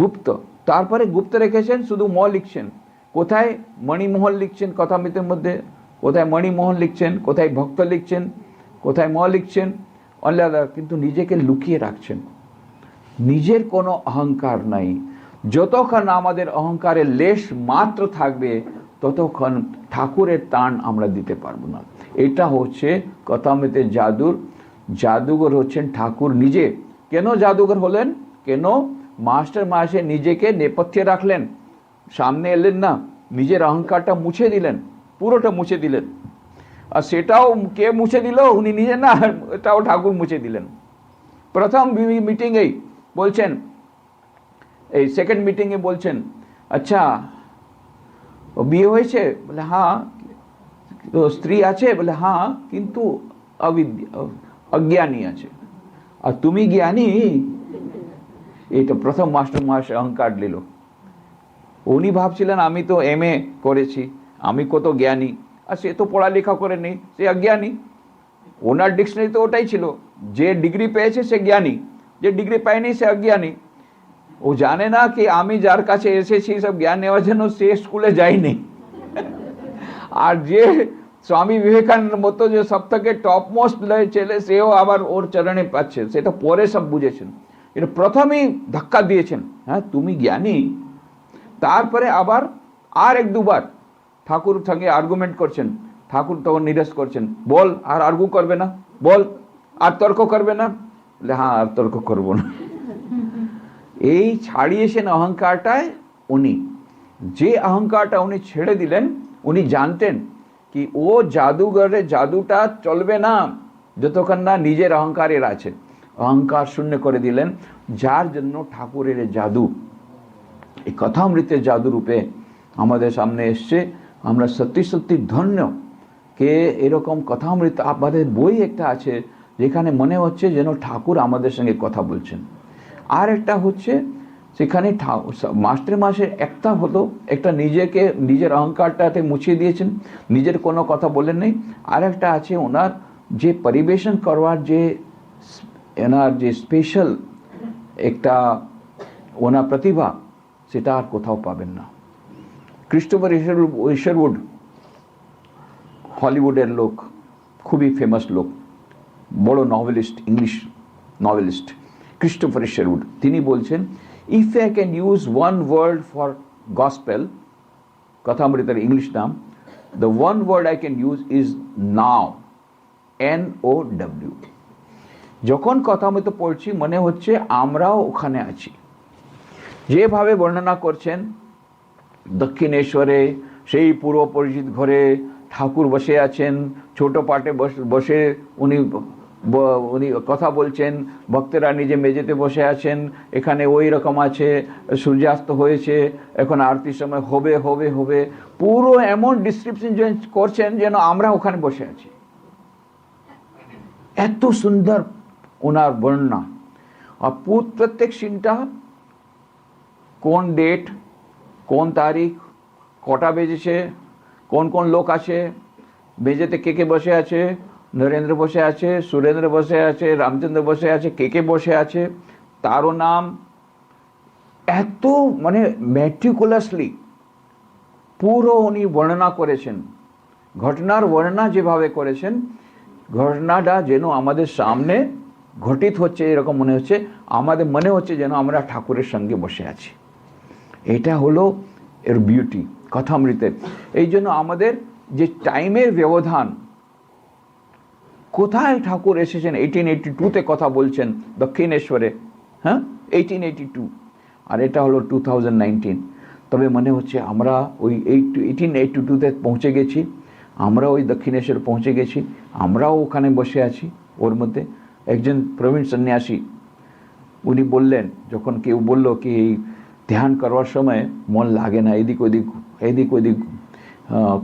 গুপ্ত। তারপরে গুপ্ত রেখেছেন, শুধু ম লিখছেন। কোথায় মণিমোহন লিখছেন কথামৃতের মধ্যে, কোথায় মণিমোহন লিখছেন, কোথায় ভক্ত লিখছেন, কোথায় ম লিখছেন, আলাদা, কিন্তু নিজেকে লুকিয়ে রাখছেন। নিজের কোনো অহংকার নাই। যতক্ষণ আমাদের অহংকারের লেশ মাত্র থাকবে ততক্ষণ ঠাকুরের টান আমরা দিতে পারবো না। এটা হচ্ছে কথামৃতের জাদুঘর হচ্ছেন ঠাকুর নিজে। কেন জাদুঘর হলেন? কেন মাস্টার নিজেকে নেপথ্যে রাখলেন, সামনে এলেন না, নিজের অহংকারটা মুছে দিলেন, পুরোটা মুছে দিলেন। আর সেটাও কে মুছে দিল? উনি নিজে না, এটাও ঠাকুর মুছে দিলেন। প্রথম মিটিংয়েই বলছেন, এই সেকেন্ড মিটিংয়ে বলছেন, আচ্ছা ও বিয়ে হয়েছে? বলে হ্যাঁ। তো স্ত্রী আছে? বলে হ্যাঁ, কিন্তু অজ্ঞানী আছে। আর তুমি জ্ঞানী? এই তো প্রথম মাস্টার অহংকার দিল। উনি ভাবছিলেন আমি তো MA করেছি, আমি কত জ্ঞানী, আর সে তো পড়ালেখা করে নেই, সে অজ্ঞানী। ওনার ডিকশনারি তো ওটাই ছিল, যে ডিগ্রি পেয়েছে সে জ্ঞানী, যে ডিগ্রি পায়নি সে অজ্ঞানী। ও জানে না কি আমি যার কাছে এসেছি সব জ্ঞান নেওয়ার জন্য, সে স্কুলে যায়নি। আর যে স্বামী বিবেকানন্দের মতো যে সব থেকে টপ মোস্ট ছেলে, সেও আবার ওর চরণে পাচ্ছে, সেটা পরে সব বুঝেছেন। এটা প্রথমেই ধাক্কা দিয়েছেন, হ্যাঁ তুমি জ্ঞানী। তারপরে আবার আর এক দুবার ঠাকুর সঙ্গে আর্গুমেন্ট করছেন। ঠাকুর তখন নিরাশ করছেন, বল আর আর্গু করবে না, বল আর তর্ক করবে না? বলে হ্যাঁ আর তর্ক করবো না। এই ছাড়িয়েছেন অহংকারটায় উনি। যে অহংকারটা উনি ছেড়ে দিলেন, উনি জানতেন কি ও জাদুঘরে জাদুটা চলবে না যতক্ষণ না নিজের অহংকারের আছে। অহংকার শূন্য করে দিলেন, যার জন্য ঠাকুরের জাদু, এই কথামৃতের জাদু রূপে আমাদের সামনে এসছে। আমরা সত্যি সত্যি ধন্য কে এরকম কথামৃত। আমাদের বই একটা আছে যেখানে মনে হচ্ছে যেন ঠাকুর আমাদের সঙ্গে কথা বলছেন। আর একটা হচ্ছে সেখানে মাস্টার মাসের একটা হলো, একটা নিজেকে নিজের অহংকারটাতে মুছিয়ে দিয়েছেন, নিজের কোনো কথা বলেন নেই। আর একটা আছে ওনার যে পরিবেশন করবার যে এনার যে স্পেশাল একটা ওনার প্রতিভা, সেটা আর কোথাও পাবেন না। ক্রিস্টোফার ইশারউড হলিউডের লোক, খুবই ফেমাস লোক, বড় novelist, English novelist Christopher Isherwood, তিনি বলছেন, if I can use one word for gospel, কথামৃতের ইংলিশ নাম, the one word I can use is now, NOW। যখন কথামৃত পড়ছি মনে হচ্ছে আমরাও ওখানে আছি। যেভাবে বর্ণনা করছেন, দক্ষিণেশ্বরে সেই পূর্ব পরিচিত ঘরে ঠাকুর বসে আছেন, ছোট পাটে বসে উনি কথা বলছেন, ভক্তেরা নিজে মেঝেতে বসে আছেন, এখানে ওই রকম আছে, সূর্যাস্ত হয়েছে, এখন আরতির সময় হবে হবে হবে, পুরো এমন ডিসক্রিপশন করছেন যেন আমরা ওখানে বসে আছি। এত সুন্দর ওনার বর্ণনা। আর প্রত্যেক সিনটা কোন ডেট, কোন তারিখ, কটা বেজেছে, কোন কোন লোক আছে, মেঝেতে কে কে বসে আছে, নরেন্দ্র বসে আছে, সুরেন্দ্র বসে আছে, রামচন্দ্র বসে আছে, কে কে বসে আছে, তারও নাম, এত মানে ম্যাটিকুলাসলি পুরো উনি বর্ণনা করেছেন। ঘটনার বর্ণনা যেভাবে করেছেন, ঘটনাটা যেন আমাদের সামনে ঘটিত হচ্ছে এরকম মনে হচ্ছে, আমাদের মনে হচ্ছে যেন আমরা ঠাকুরের সঙ্গে বসে আছি। এটা হলো এর বিউটি কথামৃতের। এই জন্য আমাদের যে টাইমের ব্যবধান, কোথায় ঠাকুর এসেছেন 1882-তে কথা বলছেন দক্ষিণেশ্বরে, হ্যাঁ 1882, আর এটা হলো 2019। তবে মনে হচ্ছে আমরা ওই 1882-তে পৌঁছে গেছি, আমরা ওই দক্ষিণেশ্বর পৌঁছে গেছি, আমরাও ওখানে বসে আছি। ওর মধ্যে একজন প্রবীণ সন্ন্যাসী উনি বললেন, যখন কেউ বলল কি এই ধ্যান করবার সময় মন লাগে না, এদিক ওদিক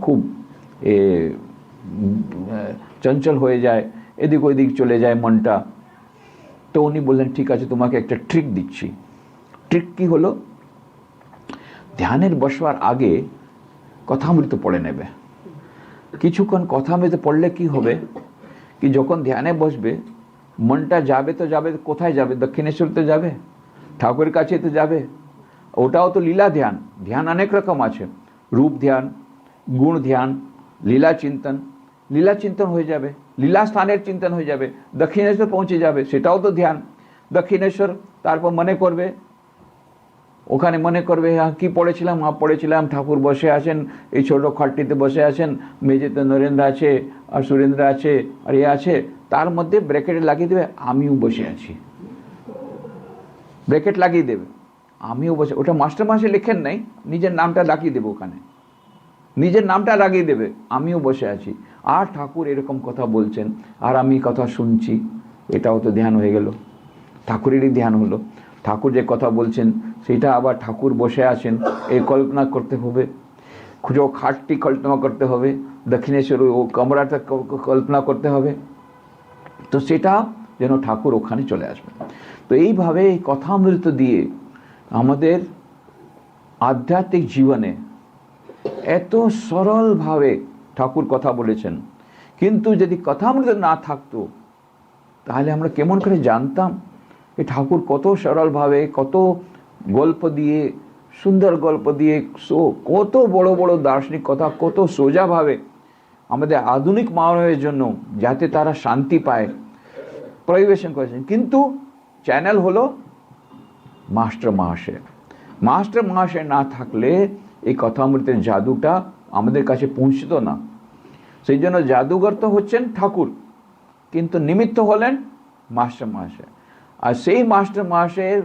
খুব চঞ্চল হয়ে যায়, এদিক ওদিক চলে যায় মনটা, তো উনি বললেন ঠিক আছে তোমাকে একটা ট্রিক দিচ্ছি। ট্রিক কি হলো, ধ্যানের বসবার আগে কথামৃত পড়ে নেবে। কিছুক্ষণ কথামৃত পড়লে কি হবে কি, যখন ধ্যানে বসবে মনটা যাবে তো যাবে, কোথায় যাবে? দক্ষিণেশ্বর তো যাবে, ঠাকুরের কাছে তো যাবে। ওটাও তো লীলা ধ্যান। ধ্যান অনেক রকম আছে, রূপ ধ্যান, গুণ ধ্যান, লীলা চিন্তন। লীলা চিন্তন হয়ে যাবে, লীলা স্থানের চিন্তন হয়ে যাবে, দক্ষিণেশ্বর পৌঁছে যাবে, সেটাও তো ধ্যান। দক্ষিণেশ্বর, তারপর মনে করবে, ওখানে মনে করবে কি পড়েছিলাম, পড়েছিলাম ঠাকুর বসে আছেন এই ছোট খাটটিতে বসে আছেন, মেঝেতে নরেন্দ্র আছে আর সুরেন্দ্র আছে আর এ আছে, তার মধ্যে ব্র্যাকেট লাগিয়ে দেবে আমিও বসে আছি, ব্র্যাকেট লাগিয়ে দেবে আমিও বসে, ওটা মাস্টারমশাই লেখেন নাই, নিজের নামটা লাগিয়ে দেবো ওখানে, নিজের নামটা লাগিয়ে দেবে, আমিও বসে আছি আর ঠাকুর এরকম কথা বলছেন আর আমি কথা শুনছি। এটাও তো ধ্যান হয়ে গেল, ঠাকুরেরই ধ্যান হলো। ঠাকুর যে কথা বলছেন সেটা আবার ঠাকুর বসে আছেন এই কল্পনা করতে হবে, খুঁজো খাটটি কল্পনা করতে হবে, দক্ষিণেশ্বর ও কমরাটা কল্পনা করতে হবে, তো সেটা যেন ঠাকুর ওখানে চলে আসবে। তো এইভাবে এই কথামৃত দিয়ে আমাদের আধ্যাত্মিক জীবনে এত সরলভাবে ঠাকুর কথা বলেছেন। কিন্তু যদি কথামৃত না থাকতো তাহলে আমরা কেমন করে জানতাম এই ঠাকুর কত সরলভাবে, কত গল্প দিয়ে, সুন্দর গল্প দিয়ে, কত বড় বড় দার্শনিক কথা কত সোজাভাবে আমাদের আধুনিক মানবের জন্য যাতে তারা শান্তি পায় পরিবেশন করেছেন। কিন্তু চ্যানেল হলো মাস্টার মহাশয়। মাস্টার মহাশয় না থাকলে এই কথামৃতের জাদুটা আমাদের কাছে পৌঁছতো না। সেই জন্য জাদুঘর তো হচ্ছেন ঠাকুর, কিন্তু নিমিত্ত হলেন মাস্টার মহাশয়। আর সেই মাস্টার মহাশয়ের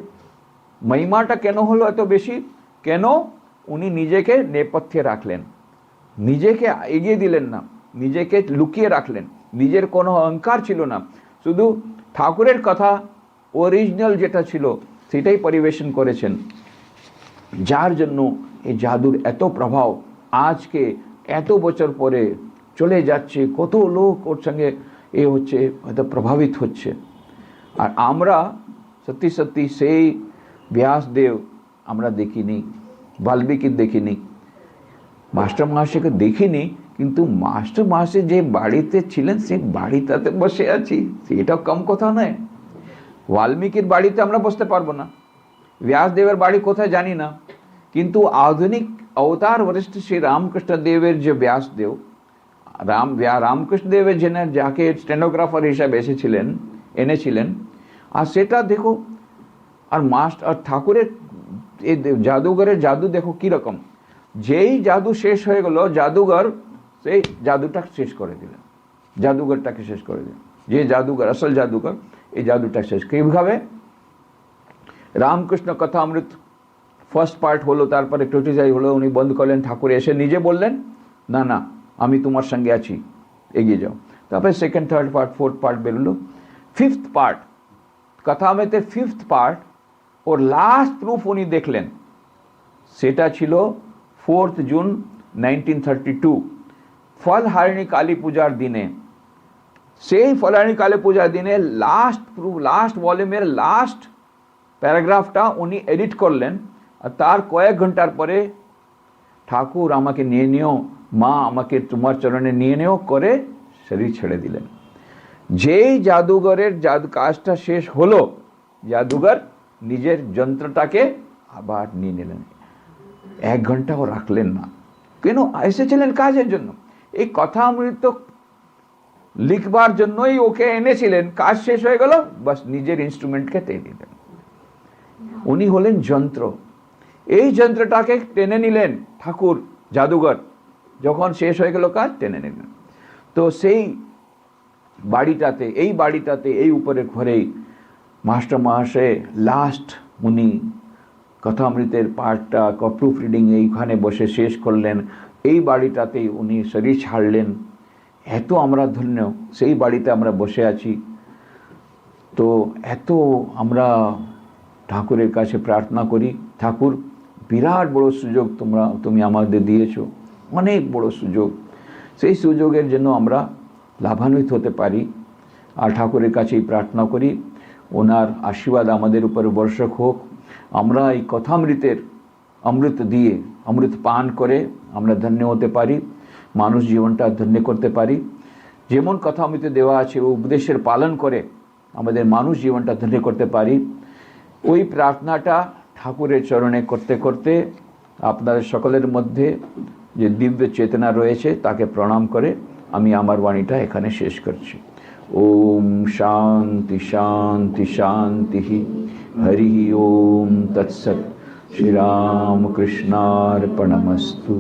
মহিমাটা কেন হলো এত বেশি? কেন উনি নিজেকে নেপথ্যে রাখলেন, নিজেকে এগিয়ে দিলেন না, নিজেকে লুকিয়ে রাখলেন, নিজের কোনো অহংকার ছিল না, শুধু ঠাকুরের কথা অরিজিনাল যেটা ছিল সেটাই পরিবেশন করেছেন। যার জন্য এই জাদুর এত প্রভাব আজকে এত বছর পরে চলে যাচ্ছে, কত লোক ওর সঙ্গে হচ্ছে হয়তো প্রভাবিত হচ্ছে। আর আমরা সত্যি সত্যি সেই ব্যাসদেব আমরা দেখিনি, বাল্মীকি দেখিনি, মাস্টার মহাশয়কে দেখিনি, কিন্তু মাস্টার মহাশয় যে বাড়িতে ছিলেন সেই বাড়িটাতে বসে আছি, সেটাও কম কথা নয়। বাল্মীকির বাড়িতে আমরা বসতে পারবো না, ব্যাসদেবের বাড়ি কোথায় জানি না, কিন্তু আধুনিক অবতার বরিষ্ঠ শ্রী রামকৃষ্ণ দেবের যে ব্যাসদেব, রামকৃষ্ণ দেবের যিনি যাকে স্টেনোগ্রাফার হিসাবে এনেছিলেন, আর সেটা দেখো। আর ঠাকুরের এই জাদুঘরের জাদু দেখো কীরকম, যেই জাদু শেষ হয়ে গেল জাদুঘর সেই জাদুটা শেষ করে দিলেন, জাদুঘরটাকে শেষ করে দিলেন। যে জাদুঘর আসল জাদুঘর এই জাদুটা শেষ কীভাবে? রামকৃষ্ণ কথামৃত ফার্স্ট পার্ট হলো, তারপরে টোটিজাই হলো, উনি বন্ধ করলেন, ঠাকুর এসে নিজে বললেন না না আমি তোমার সঙ্গে আছি, এগিয়ে যাও। তারপরে second, third part, fourth part বেরোলো। ফিফথ পার্ট, কথামৃতের ফিফথ পার্ট ওর লাস্ট প্রুফ উনি দেখলেন, সেটা ছিল 4 জুন 1932 ফলহারিণী কালী পূজার দিনে। সেই ফলহারিণী কালী পূজার দিনে লাস্ট প্রুফ, লাস্ট ভলিউমের লাস্ট প্যারাগ্রাফটা উনি এডিট করলেন। আর তার কয়েক ঘন্টার পরে ঠাকুর আমাকে নিয়ে নিও, মা আমাকে তোমার চরণে নিয়ে নিও করে শরীর ছেড়ে দিলেন। যেই জাদুঘরের কাজটা শেষ হলো, জাদুঘর নিজের যন্ত্রটাকে আবার নিয়ে নিলেন, 1 ঘন্টাও রাখলেন না। কেন? এসেছিলেন কাজের জন্য, এই কথামৃত লিখবার জন্যই ওকে এনেছিলেন। কাজ শেষ হয়ে গেল, বাস নিজের ইনস্ট্রুমেন্টকে টেনে দিলেন। উনি হলেন যন্ত্র, এই যন্ত্রটাকে টেনে নিলেন ঠাকুর জাদুঘর, যখন শেষ হয়ে গেল কাজ টেনে নিলেন। তো সেই বাড়িটাতে, এই উপরের ঘরেই মাস্টার মহাশয় লাস্ট উনি কথামৃতের পার্টটা প্রুফ রিডিং এইখানে বসে শেষ করলেন। এই বাড়িটাতেই উনি শরীর ছাড়লেন। এত আমরা ধন্য, সেই বাড়িতে আমরা বসে আছি। তো এত আমরা ঠাকুরের কাছে প্রার্থনা করি, ঠাকুর বিরাট বড় সুযোগ তুমি আমাদের দিয়েছো, অনেক বড় সুযোগ। সেই সুযোগের জন্য আমরা লাভান্বিত হতে পারি। আর ঠাকুরের কাছেই প্রার্থনা করি ওনার আশীর্বাদ আমাদের উপরে বর্ষক হোক। আমরা এই কথামৃতের অমৃত দিয়ে, অমৃত পান করে আমরা ধন্য হতে পারি, মানুষ জীবনটা ধন্য করতে পারি। যেমন কথামৃতে দেওয়া আছে ও উপদেশের পালন করে আমাদের মানুষ জীবনটা ধন্য করতে পারি। ওই প্রার্থনাটা ঠাকুরের চরণে করতে করতে আপনাদের সকলের মধ্যে যে দিব্য চেতনা রয়েছে তাকে প্রণাম করে আমি আমার বাণীটা এখানে শেষ করছি। ওম শান্তি শান্তি শান্তি। হরি ওম তৎসৎ। শ্রীরামকৃষ্ণার্পণমস্তু।